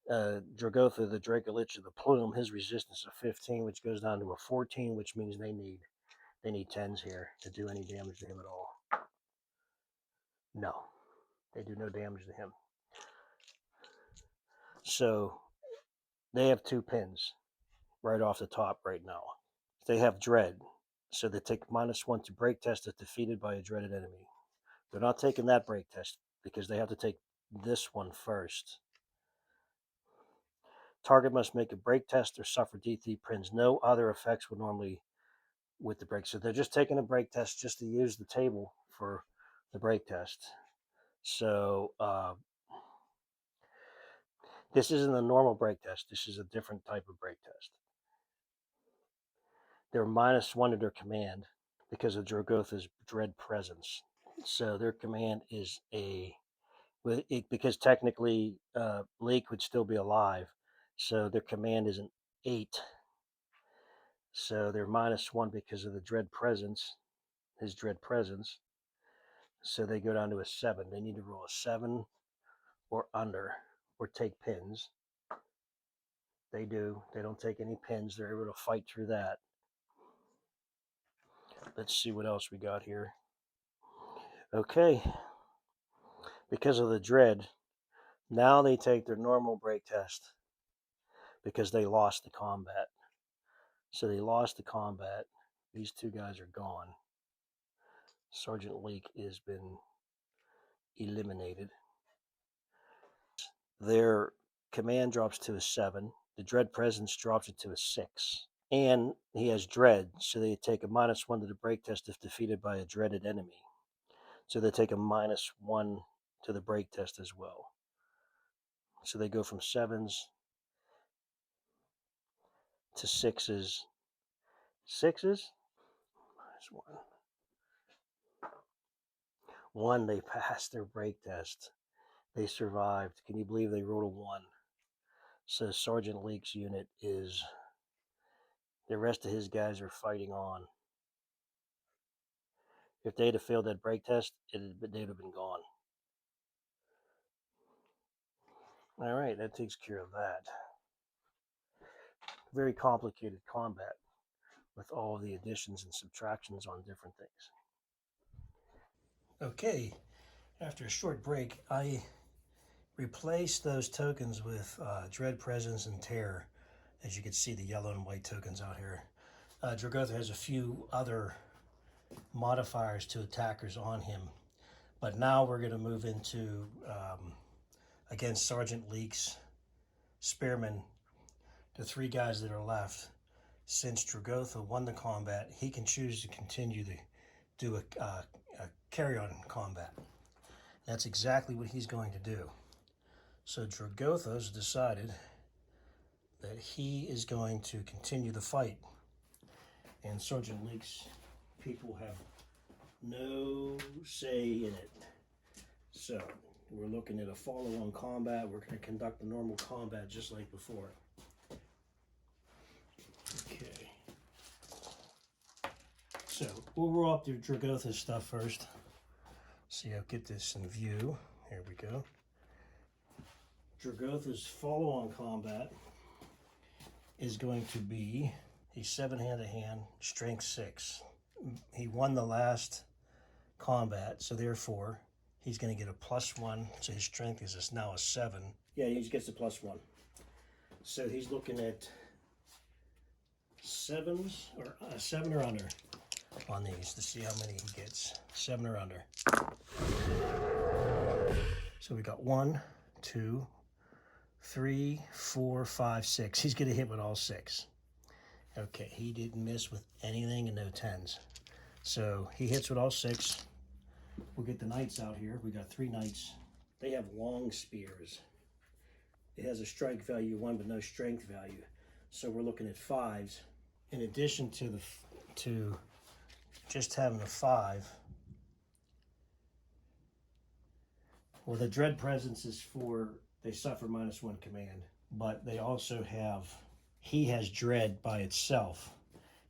the dracolich of the plume, his resistance of 15, which goes down to a 14, which means they need 10s here to do any damage to him at all. No, they do no damage to him. So they have 2 pins right off the top right now. They have dread, so they take -1 to break test if defeated by a dreaded enemy. They're not taking that break test because they have to take this one first. Target must make a break test or suffer D3 pins. No other effects would normally with the break. So they're just taking a break test just to use the table for the break test. So this isn't a normal break test. This is a different type of break test. They're -1 to their command because of Dragotha's dread presence. So their command is a because technically Lake would still be alive, so their command is an 8. So they're -1 because of the dread presence, his dread presence. So they go down to a 7. They need to roll a 7 or under, or take pins. They do. They don't take any pins. They're able to fight through that. Let's see what else we got here. Okay. Because of the dread, now they take their normal break test because they lost the combat. So they lost the combat. These two guys are gone. Sergeant Leak has been eliminated. Their command drops to a 7. The dread presence drops it to a 6. And he has dread, so they take a -1 to the break test if defeated by a dreaded enemy. So they take a -1 to the break test as well. So they go from 7s to 6s. 6s? -1. 1, they passed their break test. They survived. Can you believe they rolled a 1? So Sergeant Leak's unit is... The rest of his guys are fighting on. If they'd have failed that break test, they'd have been gone. All right, that takes care of that. Very complicated combat with all the additions and subtractions on different things. Okay, after a short break, I replaced those tokens with Dread Presence and Terror. As you can see, the yellow and white tokens out here. Dragotha has a few other modifiers to attackers on him. But now we're going to move into, against Sergeant Leak's Spearmen, the 3 guys that are left. Since Dragotha won the combat, he can choose to continue to do a carry-on combat. That's exactly what he's going to do. So Dragotha's decided that he is going to continue the fight. And Sergeant Leak's people have no say in it. So we're looking at a follow-on combat. We're going to conduct a normal combat just like before. Okay. So we'll roll up the Dragotha stuff first. See, I'll get this in view. Here we go. Dragotha's follow-on combat is going to be a 7-hand-to-hand, strength 6. He won the last combat, so therefore he's going to get a +1. So his strength is now a 7. Yeah, he gets a +1. So he's looking at 7s or 7 or under on these to see how many he gets. 7 or under. So we got 1, 2, 3, 4, 5, 6. He's going to hit with all 6. Okay, he didn't miss with anything and no 10s. So he hits with all 6. We'll get the knights out here. We got 3 knights. They have long spears. It has a strike value 1 but no strength value. So we're looking at 5s. In addition to just having a 5. Well, the dread presence is for they suffer -1 command, but they also have, he has dread by itself,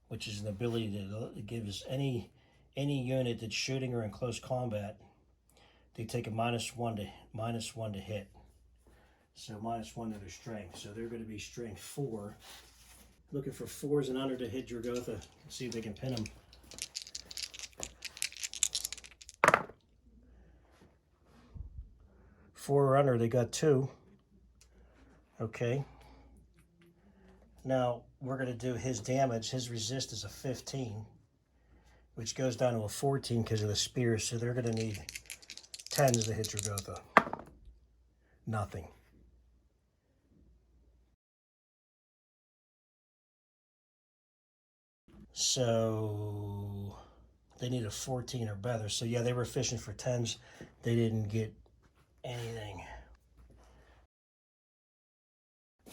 which is an ability that gives any unit that's shooting or in close combat, they take a -1 to hit. So -1 to their strength. So they're going to be strength 4. Looking for 4s and under to hit Dragotha. See if they can pin him. Four or under, they got 2. Okay. Now we're going to do his damage. His resist is a 15, which goes down to a 14 because of the spears. So they're going to need 10s to hit Dragotha. Nothing. So they need a 14 or better. So yeah, they were fishing for 10s. They didn't get anything.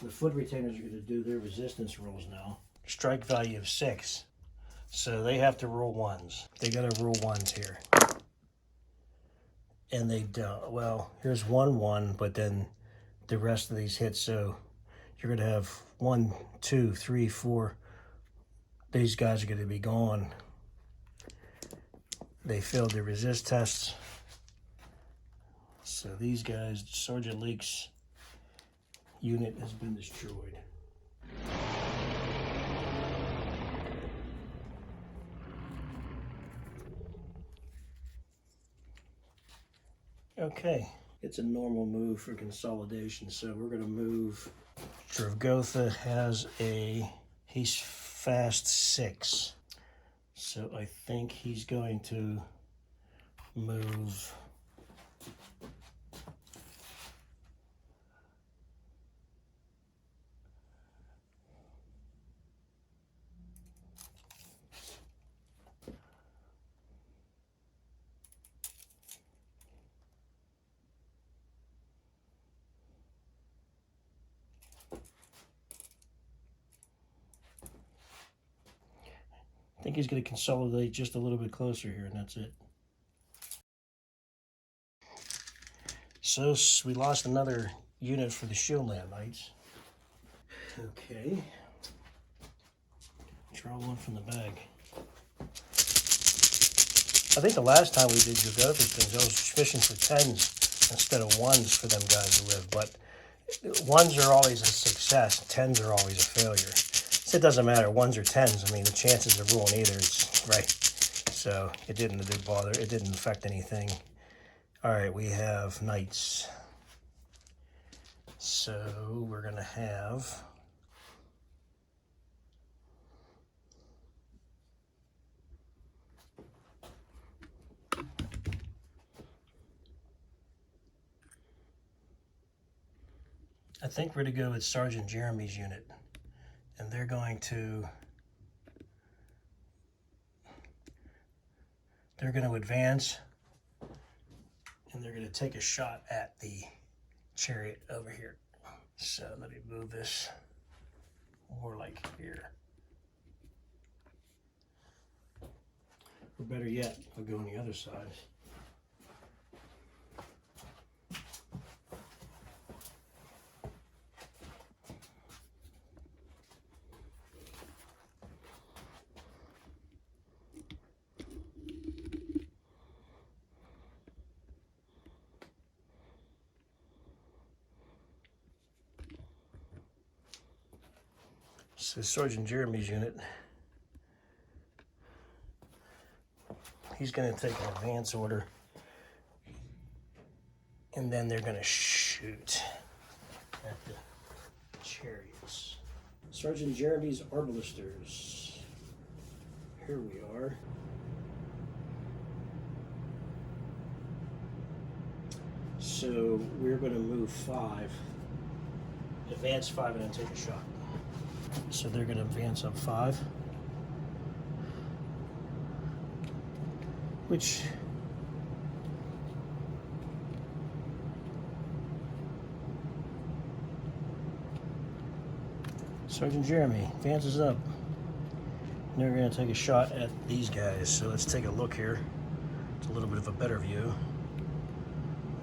The foot retainers are going to do their resistance rolls now. Strike value of 6. So they have to roll 1s. They got to roll 1s here. and they don't. Well, here's 1-1, but then the rest of these hits. So you're going to have 1, 2, 3, 4. These guys are going to be gone. They failed their resist tests. So these guys, Sergeant Lake's unit has been destroyed. Okay, it's a normal move for consolidation. So we're going to move. Dragotha has he's fast 6. So I think he's going to move. I think he's going to consolidate just a little bit closer here, and that's it. So we lost another unit for the Shieldland Knights. Okay. Draw one from the bag. I think the last time we did Dragotha things, I was fishing for 10s instead of 1s for them guys to live. But 1s are always a success, 10s are always a failure. So it doesn't matter, 1s or 10s. I mean, the chances of ruling either is right. So it didn't bother. It didn't affect anything. All right, we have knights. So we're gonna have. I think we're to go with Sergeant Jeremy's unit, and they're going to advance, and they're going to take a shot at the chariot over here. So let me move this more like here. Or better yet, I'll go on the other side. So Sergeant Jeremy's unit, he's going to take an advance order, and then they're going to shoot at the chariots. Sergeant Jeremy's arbalisters. Here we are. So we're going to move 5, advance 5, and then take a shot. So they're going to advance up 5, which Sergeant Jeremy advances up. And they're going to take a shot at these guys. So let's take a look here. It's a little bit of a better view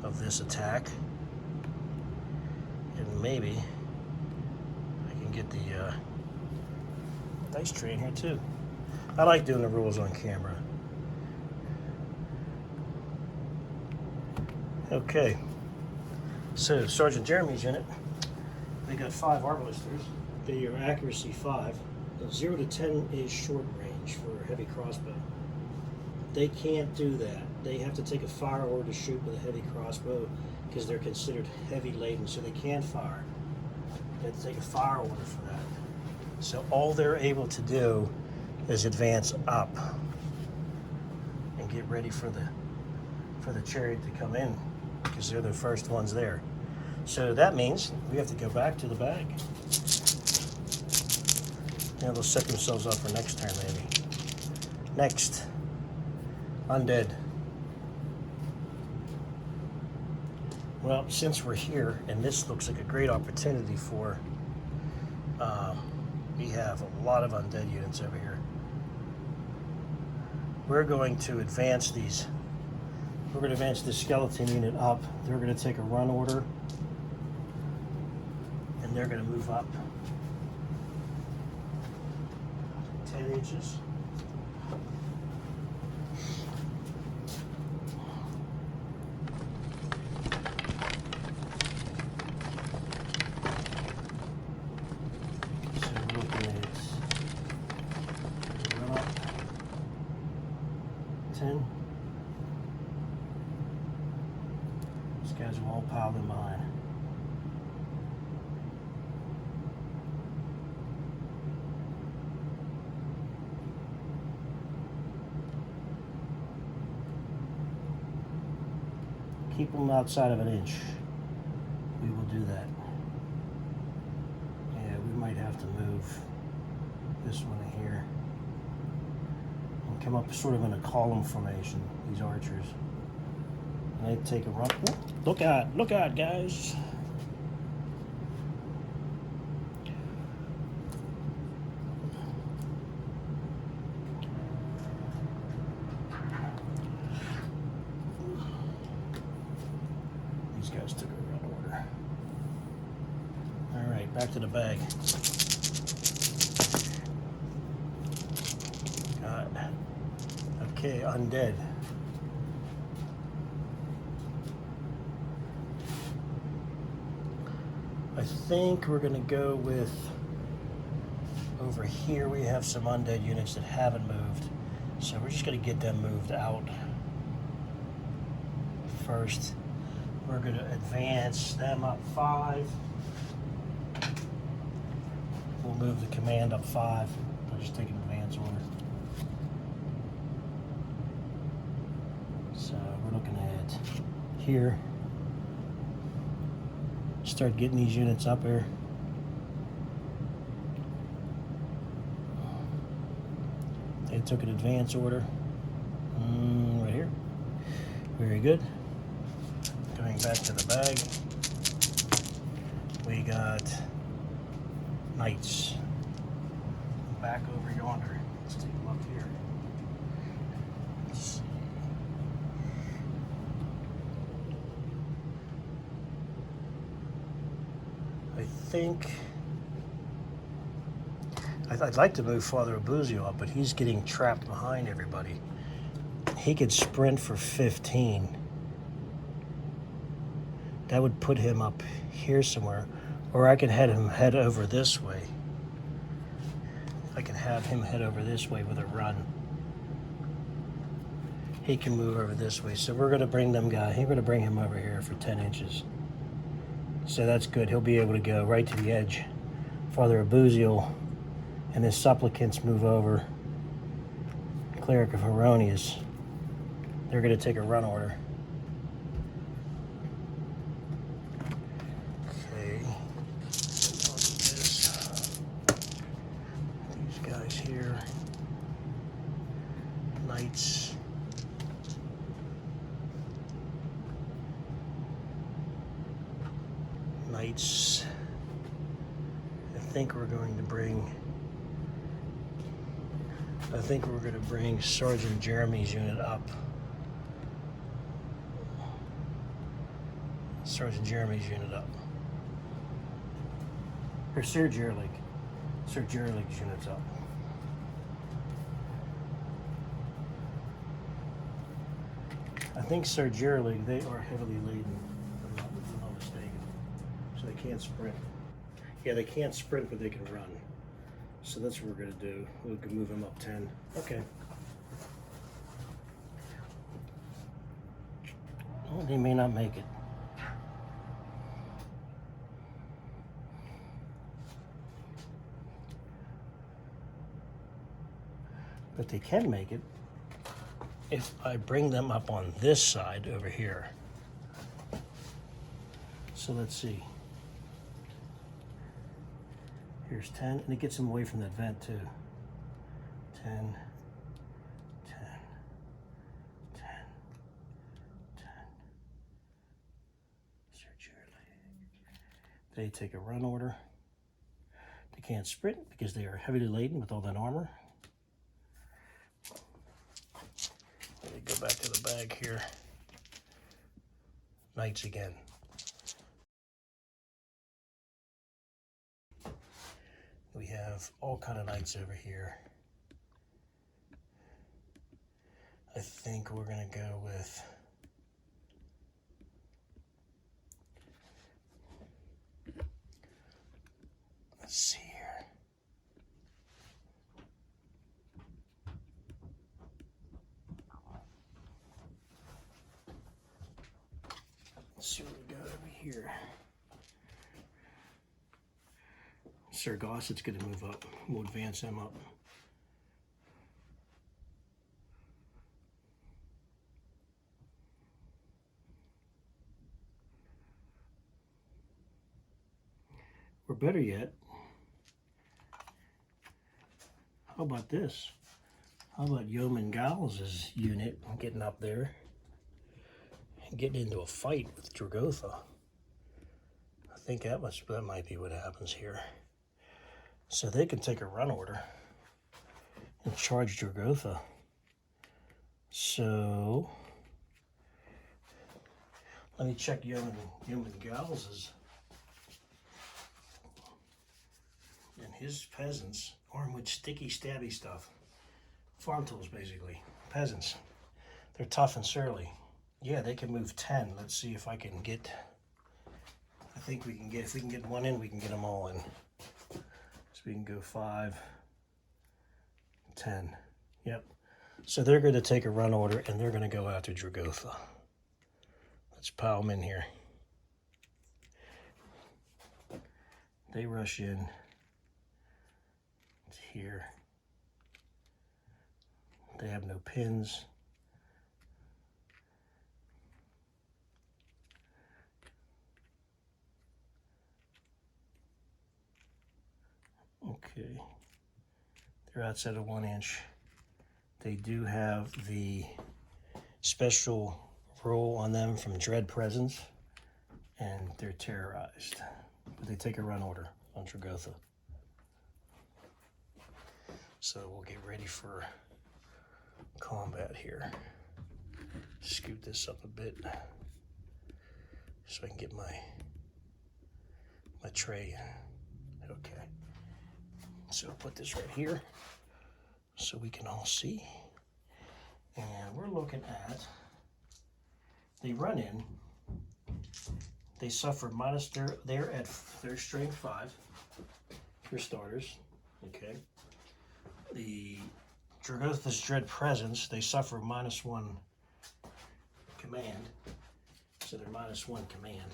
of this attack. And maybe I can get the dice train here too. I like doing the rules on camera. Okay, so Sergeant Jeremy's unit, they got 5 arbalisters. They are accuracy 5. 0 to 10 is short range for a heavy crossbow. They can't do that. They have to take a fire order to shoot with a heavy crossbow because they're considered heavy laden, so they can't fire. They have to take a fire order for that. So all they're able to do is advance up and get ready for the chariot to come in because they're the first ones there. So that means we have to go back to the bag. Yeah, they'll set themselves up for next turn maybe. Next, undead. Well, since we're here, and this looks like a great opportunity for, we have a lot of undead units over here. We're going to advance these We're going to advance the skeleton unit up. They're going to take a run order, and they're going to move up 10 inches. So we're looking at run up 10. These guys are all piled in behind. Keep them outside of an inch. We will do that. Yeah, we might have to move this one here and come up sort of in a column formation, these archers. And they take a run. Ooh, look out, guys. These guys took a run order. All right, back to the bag. Okay, undead. I think we're gonna go with, over here we have some undead units that haven't moved. So we're just gonna get them moved out first. We're gonna advance them up 5. We'll move the command up 5. I'll just take an advance order. So we're looking at here. Start getting these units up here. They took an advance order. Right here. Very good. Going back to the bag. We got knights. Back over yonder. Let's take a look here. Let's see. I think I'd like to move Father Abuzio up, but he's getting trapped behind everybody. He could sprint for 15. That would put him up here somewhere. Or I could head over this way. I can have him head over this way with a run. He can move over this way. So we're gonna bring we're gonna bring him over here for 10 inches. So that's good. He'll be able to go right to the edge. Father Abuzio and his supplicants move over. Cleric of Heronius. They're going to take a run order. Okay. These guys here. Knights. Knights. I think we're going to bring Sergeant Jeremy's unit up. Sergeant Jeremy's unit up. Or Sir Jerlig. Sir Jerlig's unit's up. I think Sir Jerlig, they are heavily laden, if I'm not mistaken. So they can't sprint. Yeah, they can't sprint, but they can run. So that's what we're going to do. We can move them up 10. Okay. Well, they may not make it. But they can make it if I bring them up on this side over here. So let's see. Here's 10, and it gets them away from that vent too. 10, 10, 10, 10. They take a run order. They can't sprint because they are heavily laden with all that armor. Let me go back to the bag here. knights again. We have all kind of knights over here. I think we're going to go with let's see here. Let's see what we got over here. Sir Gossett's going to move up. We'll advance him up. Or better yet, how about this? How about Yeoman Gnolls' unit getting up there and getting into a fight with Dragotha? I think that might be what happens here. So they can take a run order and charge Dragotha. So let me check Yeoman Gnolls' and his peasants armed with sticky stabby stuff. Farm tools, basically. Peasants. They're tough and surly. Yeah, they can move 10. Let's see if I can get, I think we can get, if we can get one in, we can get them all in. So we can go 5, 10. Yep. So they're going to take a run order and they're going to go after Dragotha. Let's pile them in here. They rush in to here. They have no pins. Okay. They're outside of 1 inch. They do have the special roll on them from Dread Presence, and they're terrorized. But they take a run order on Dragotha. So we'll get ready for combat here. Scoot this up a bit so I can get my tray. Okay. So put this right here so we can all see. And we're looking at, they run in, they suffer minus, they're at their strength 5 for starters. Okay. The Dragotha's Dread Presence, they suffer -1 command. So they're -1 command.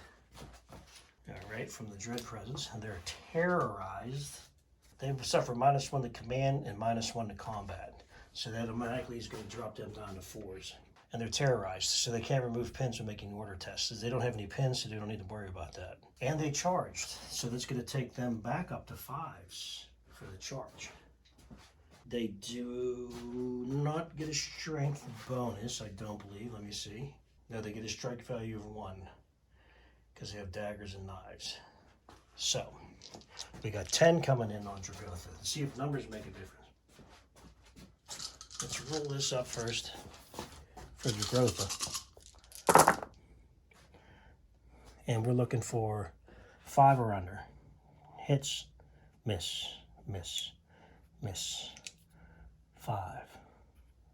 All right, from the Dread Presence, and they're terrorized. They suffer -1 to command and -1 to combat. So that automatically is going to drop them down to 4s. And they're terrorized, so they can't remove pins when making order tests. They don't have any pins, so they don't need to worry about that. And they charged, so that's going to take them back up to 5s for the charge. They do not get a strength bonus, I don't believe. Let me see. No, they get a strike value of 1 because they have daggers and knives. So, we got 10 coming in on Dragotha. Let's see if numbers make a difference. Let's roll this up first for Dragotha. And we're looking for 5 or under. Hits, miss, miss, miss. 5,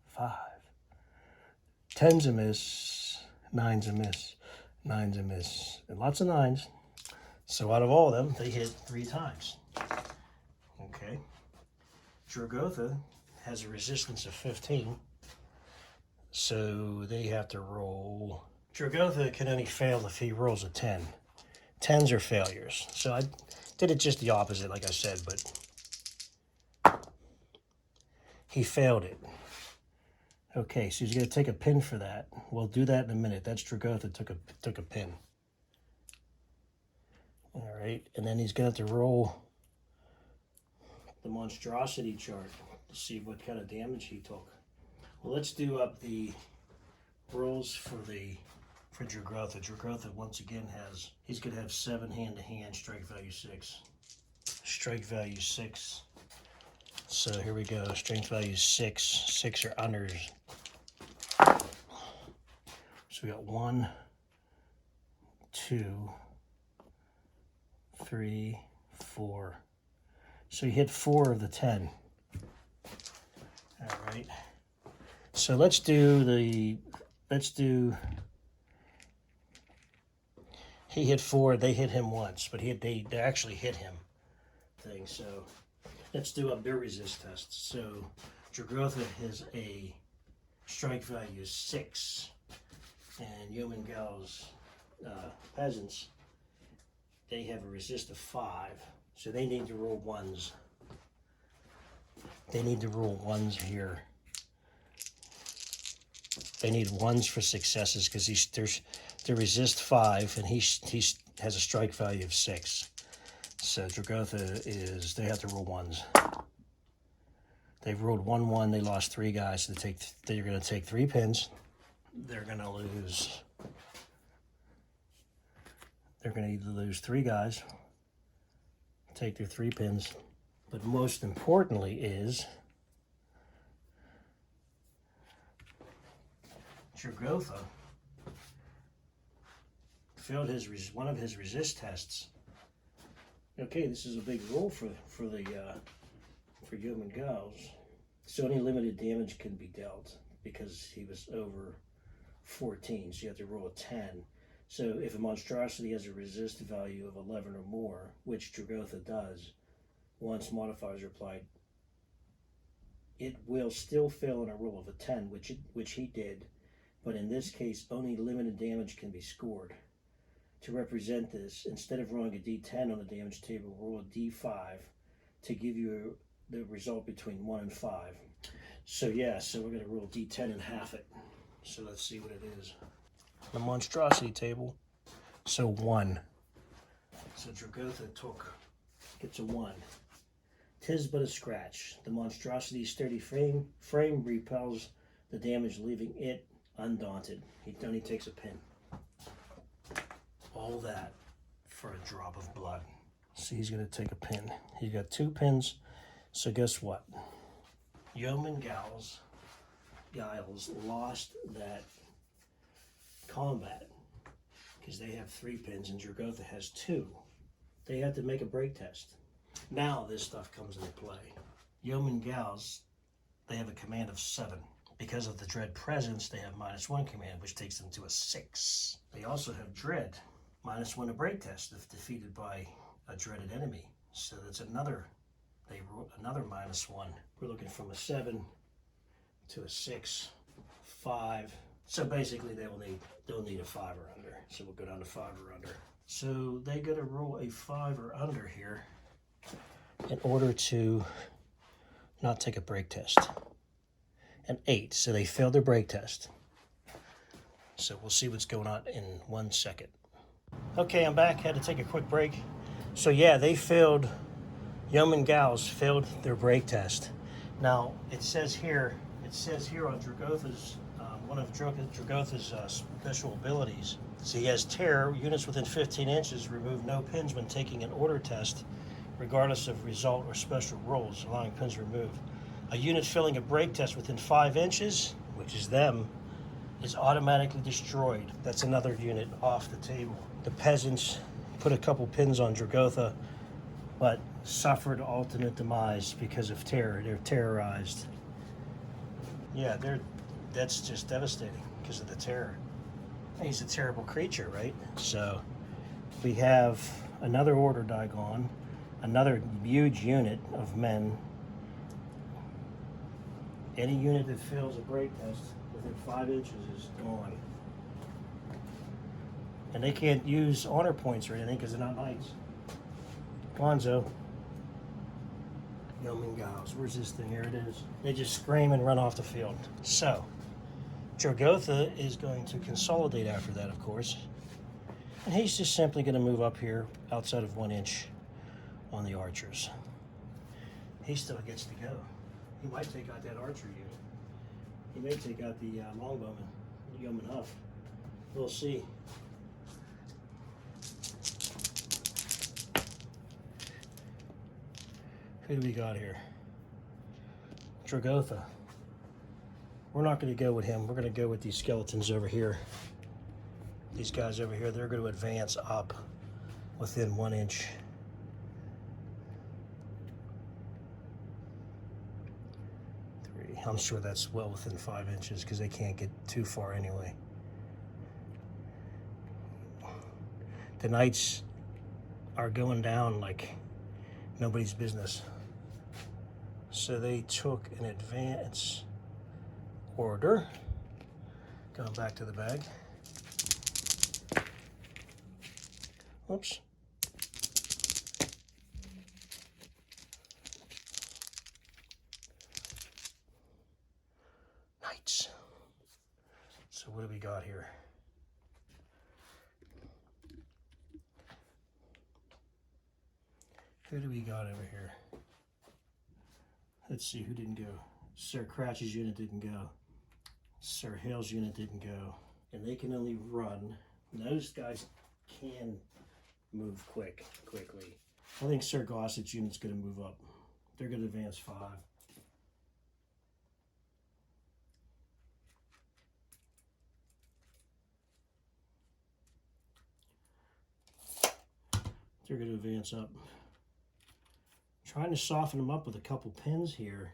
5. 10's a miss, 9's a miss, 9's a miss, and lots of 9s. So out of all of them, they hit 3 times. Okay. Dragotha has a resistance of 15, so they have to roll. Dragotha can only fail if he rolls a 10. 10s are failures. So I did it just the opposite, like I said, but he failed it. Okay, so he's going to take a pin for that. We'll do that in a minute. That's Dragotha took a pin. All right, and then he's going to have to roll the monstrosity chart to see what kind of damage he took. Well, let's do up the rolls for Dragotha. Dragotha once again he's going to have 7 hand-to-hand, strike value 6. Strike value 6. So here we go, strength value 6. 6 are unders. So we got 1, 2, 3, 4. So you hit 4 of the 10. All right. So let's do, he hit 4, they hit him once, but they actually hit him thing. So let's do a beer resist test. So Dragotha has a strike value of 6, and Yeoman Gnolls, peasants, they have a resist of 5. So they need to roll 1s. They need to roll 1s here. They need 1s for successes because they resist 5, and he has a strike value of 6. So Dragotha they have to roll 1s. They've rolled 1-1. They lost 3 guys. So they're going to take 3 pins. They're going to lose. They're going to either lose 3 guys, take their 3 pins, but most importantly is Dragotha failed one of his resist tests. Okay, this is a big roll for Yeoman Gnolls. So any limited damage can be dealt because he was over 14. So you have to roll a 10. So if a monstrosity has a resist value of 11 or more, which Dragotha does, once modifiers are applied, it will still fail on a roll of a 10, which he did. But in this case, only limited damage can be scored. To represent this, instead of rolling a d10 on the damage table, roll a d5 to give you the result between 1 and 5. So yeah, so we're going to roll d10 and half it. So let's see what it is. The monstrosity table, so 1. So Dragotha gets a 1. 'Tis but a scratch. The monstrosity's sturdy frame repels the damage, leaving it undaunted. He only takes a pin. All that for a drop of blood. So he's going to take a pin. He's got 2 pins. So guess what? Yeoman Gnolls lost that combat because they have 3 pins and Dragotha has 2. They have to make a break test. Now this stuff comes into play. Yeoman Gnolls, they have a command of 7. Because of the dread presence, they have -1 command, which takes them to a 6. They also have dread, -1 to break test if defeated by a dreaded enemy. So that's another -1. We're looking from a 7 to a 6, 5. So basically they'll need a 5 or under. So we'll go down to 5 or under. So they got to roll a 5 or under here in order to not take a break test. An 8, so they failed their break test. So we'll see what's going on in 1 second. Okay, I'm back. Had to take a quick break. So yeah, Yeoman Gnolls failed their break test. Now it says here on Dragotha's one of Dragotha's special abilities. So he has terror. Units within 15 inches remove no pins when taking an order test, regardless of result or special rolls, allowing pins removed. A unit failing a break test within 5 inches, which is them, is automatically destroyed. That's another unit off the table. The peasants put a couple pins on Dragotha, but suffered ultimate demise because of terror. They're terrorized. Yeah, that's just devastating because of the terror. He's a terrible creature, right? So we have another order die gone, another huge unit of men. Any unit that fails a break test within 5 inches is gone. And they can't use honor points or anything because they're not knights. Gonzo. Yeoman Gnolls. Where's this thing? Here it is. They just scream and run off the field. So, Dragotha is going to consolidate after that, of course. And he's just simply going to move up here outside of 1 inch on the archers. He still gets to go. He might take out that archer unit. He may take out the longbowman, Yeoman Huff. We'll see. Who do we got here? Dragotha. We're not going to go with him. We're going to go with these skeletons over here. These guys over here, they're going to advance up within 1 inch. 3. I'm sure that's well within 5 inches because they can't get too far anyway. The knights are going down like nobody's business. So they took an advance order. Going back to the bag. Oops. Knights. So what do we got here? Who do we got over here? Let's see who didn't go. Sir Cratch's unit didn't go. Sir Hale's unit didn't go. And they can only run. Those guys can move quickly. I think Sir Gossett's unit's going to move up. They're going to advance 5. They're going to advance up. Trying to soften them up with a couple pins here,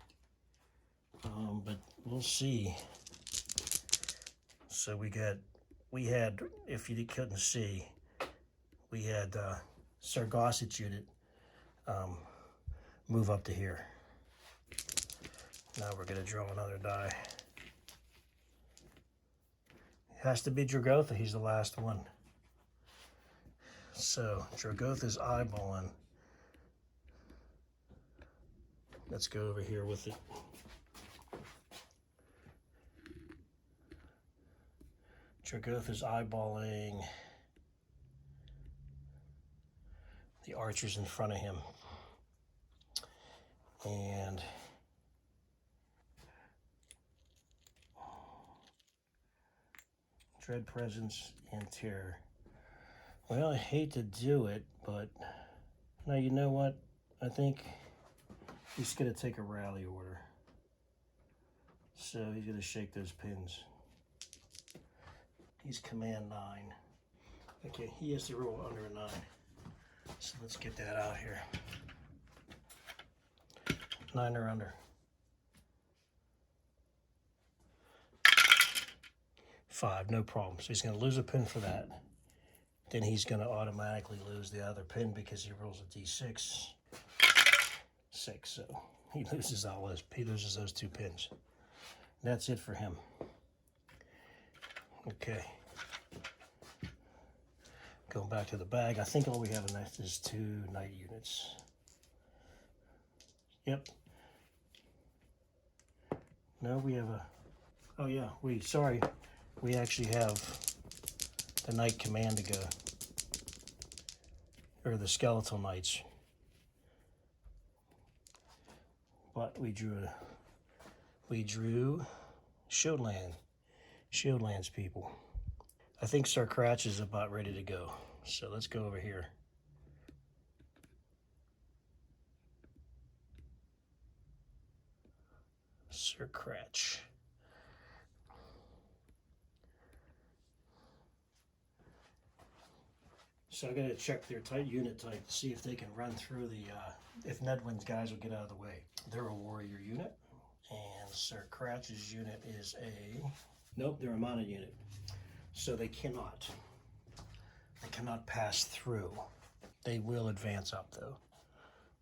but we'll see. So we had, if you couldn't see, we had Sir Gossett's unit move up to here. Now we're going to draw another die. It has to be Dragotha. He's the last one. So Dragotha's eyeballing. Let's go over here with it. Dragotha's eyeballing the archers in front of him. And dread presence and terror. Well, I hate to do it, but now you know what? I think he's going to take a rally order. So he's going to shake those pins. He's command 9. Okay, he has to roll under a 9. So let's get that out here. 9 or under. 5, no problem. So he's going to lose a pin for that. Then he's going to automatically lose the other pin because he rolls a d6. 6, so he loses those 2 pins. That's it for him. Okay. Going back to the bag, I think all we have left is 2 knight units. Yep. No, we have a... Oh yeah, sorry. We actually have the knight command to go. Or the skeletal knights. But we drew Shieldlands people. I think Sir Cratch is about ready to go. So let's go over here. Sir Cratch. So I gotta check their unit type to see if they can run through the, if Nedwin's guys will get out of the way. They're a warrior unit, and Sir Cratch's unit is nope, they're a mounted unit. So they cannot pass through. They will advance up though.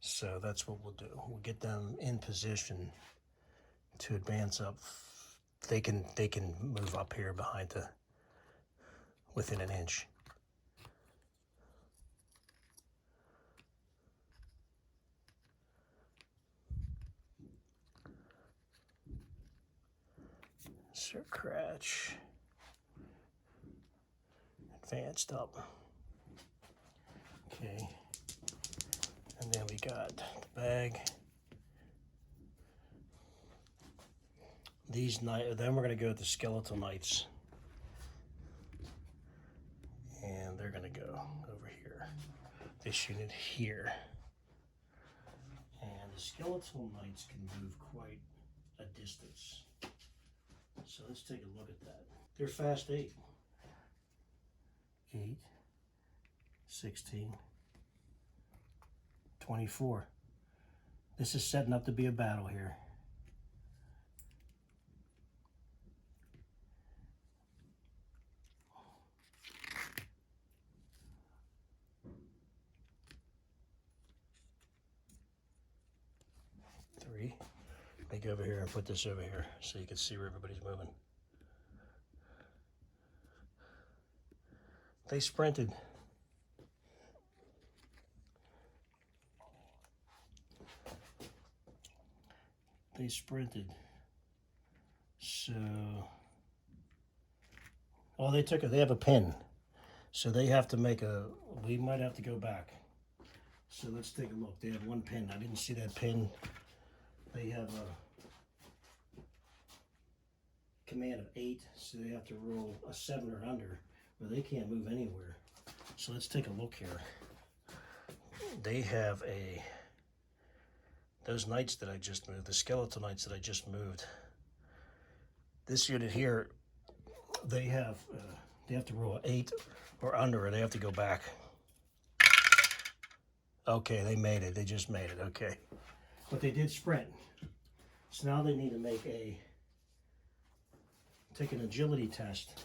So that's what we'll do. We'll get them in position to advance up. They can move up here behind within an inch. Sir Cratch advanced up. Okay, and then we got the bag. These knights. Then we're going to go with the skeletal knights, and they're going to go over here. This unit here, and the skeletal knights can move quite a distance. So let's take a look at that. They're fast 8. 8, 16, 24. This is setting up to be a battle here. Three. Let me go over here and put this over here so you can see where everybody's moving. They sprinted. They sprinted. So, oh, they have a pin. So they have to make we might have to go back. So let's take a look. They have one pin. I didn't see that pin. They have a command of 8, so they have to roll a 7 or under, but they can't move anywhere. So let's take a look here. They have those knights that I just moved, the skeletal knights that I just moved. This unit here, they have to roll 8 or under, or they have to go back. Okay, they made it. They just made it. Okay, but they did sprint. So now they need to take an agility test,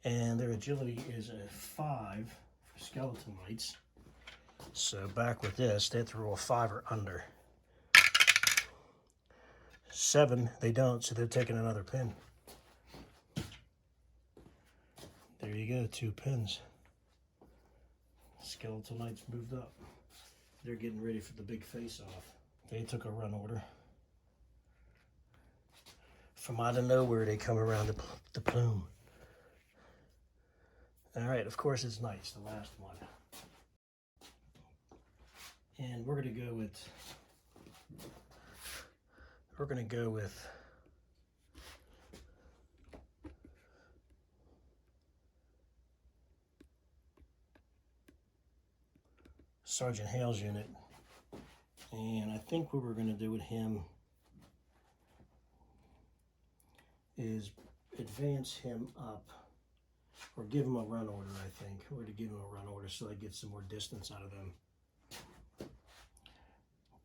and their agility is a 5 for skeleton knights. So back with this, they have to roll a 5 or under. 7, they don't, so they're taking another pin. There you go, 2 pins. Skeletal knights moved up. They're getting ready for the big face-off. They took a run order. From out of nowhere, they come around the plume. All right, of course it's knights, the last one. And we're gonna go with Sergeant Hale's unit. And I think what we're gonna do with him is advance him up, or give him a run order. I think we're going to give him a run order so I get some more distance out of them.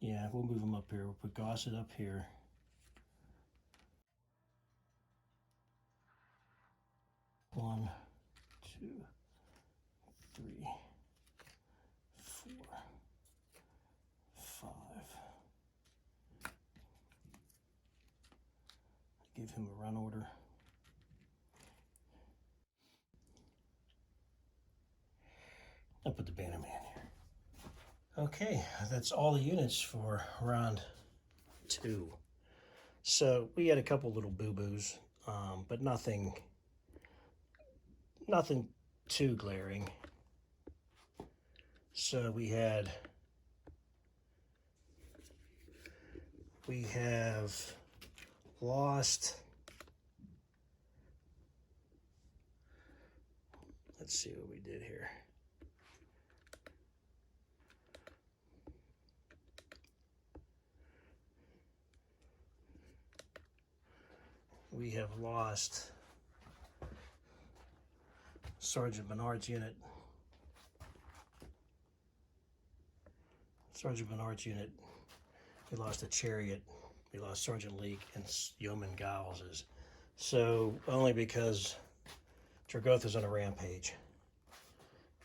Yeah, we'll move him up here. We'll put Gossett up here. One, 2, 3, 4, 5. Give him a run order. I'll put the banner man here. Okay, that's all the units for round 2. So we had a couple little boo-boos, but nothing too glaring. So we have lost, let's see what we did here. We have lost Sergeant Bernard's unit. We lost a chariot. We lost Sergeant Leek and Yeoman Gnolls. So only because Dragotha's on a rampage.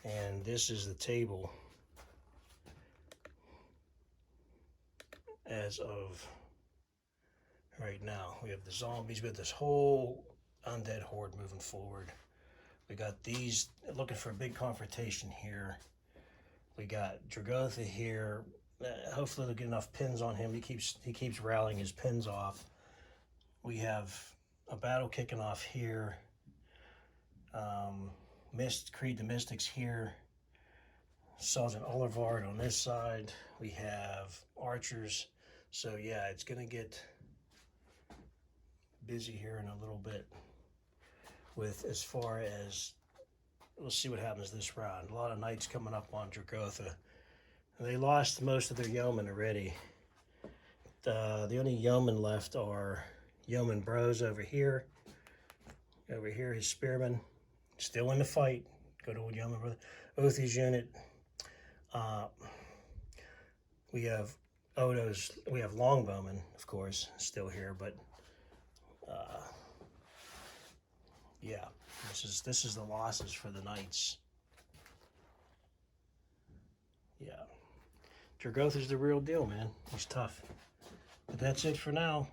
And this is the table as of right now. We have the zombies. We have this whole undead horde moving forward. We got these looking for a big confrontation here. We got Dragotha here. Hopefully they'll get enough pins on him. He keeps rallying his pins off. We have a battle kicking off here. Creed the Mystics here. Sergeant Olivard on this side. We have archers. So yeah, it's gonna get busy here in a little bit with as far as, we'll see what happens this round. A lot of knights coming up on Dragotha. They lost most of their yeomen already. The only yeomen left are Yeoman Bros over here. Over here, his spearmen still in the fight. Good old Yeoman brother. Othie's unit. We have Odo's. We have Longbowmen, of course, still here, but yeah, this is the losses for the knights. Yeah, Dragotha's the real deal, man. He's tough. But that's it for now.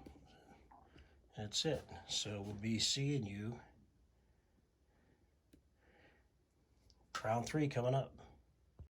That's it. So we'll be seeing you. Round 3 coming up.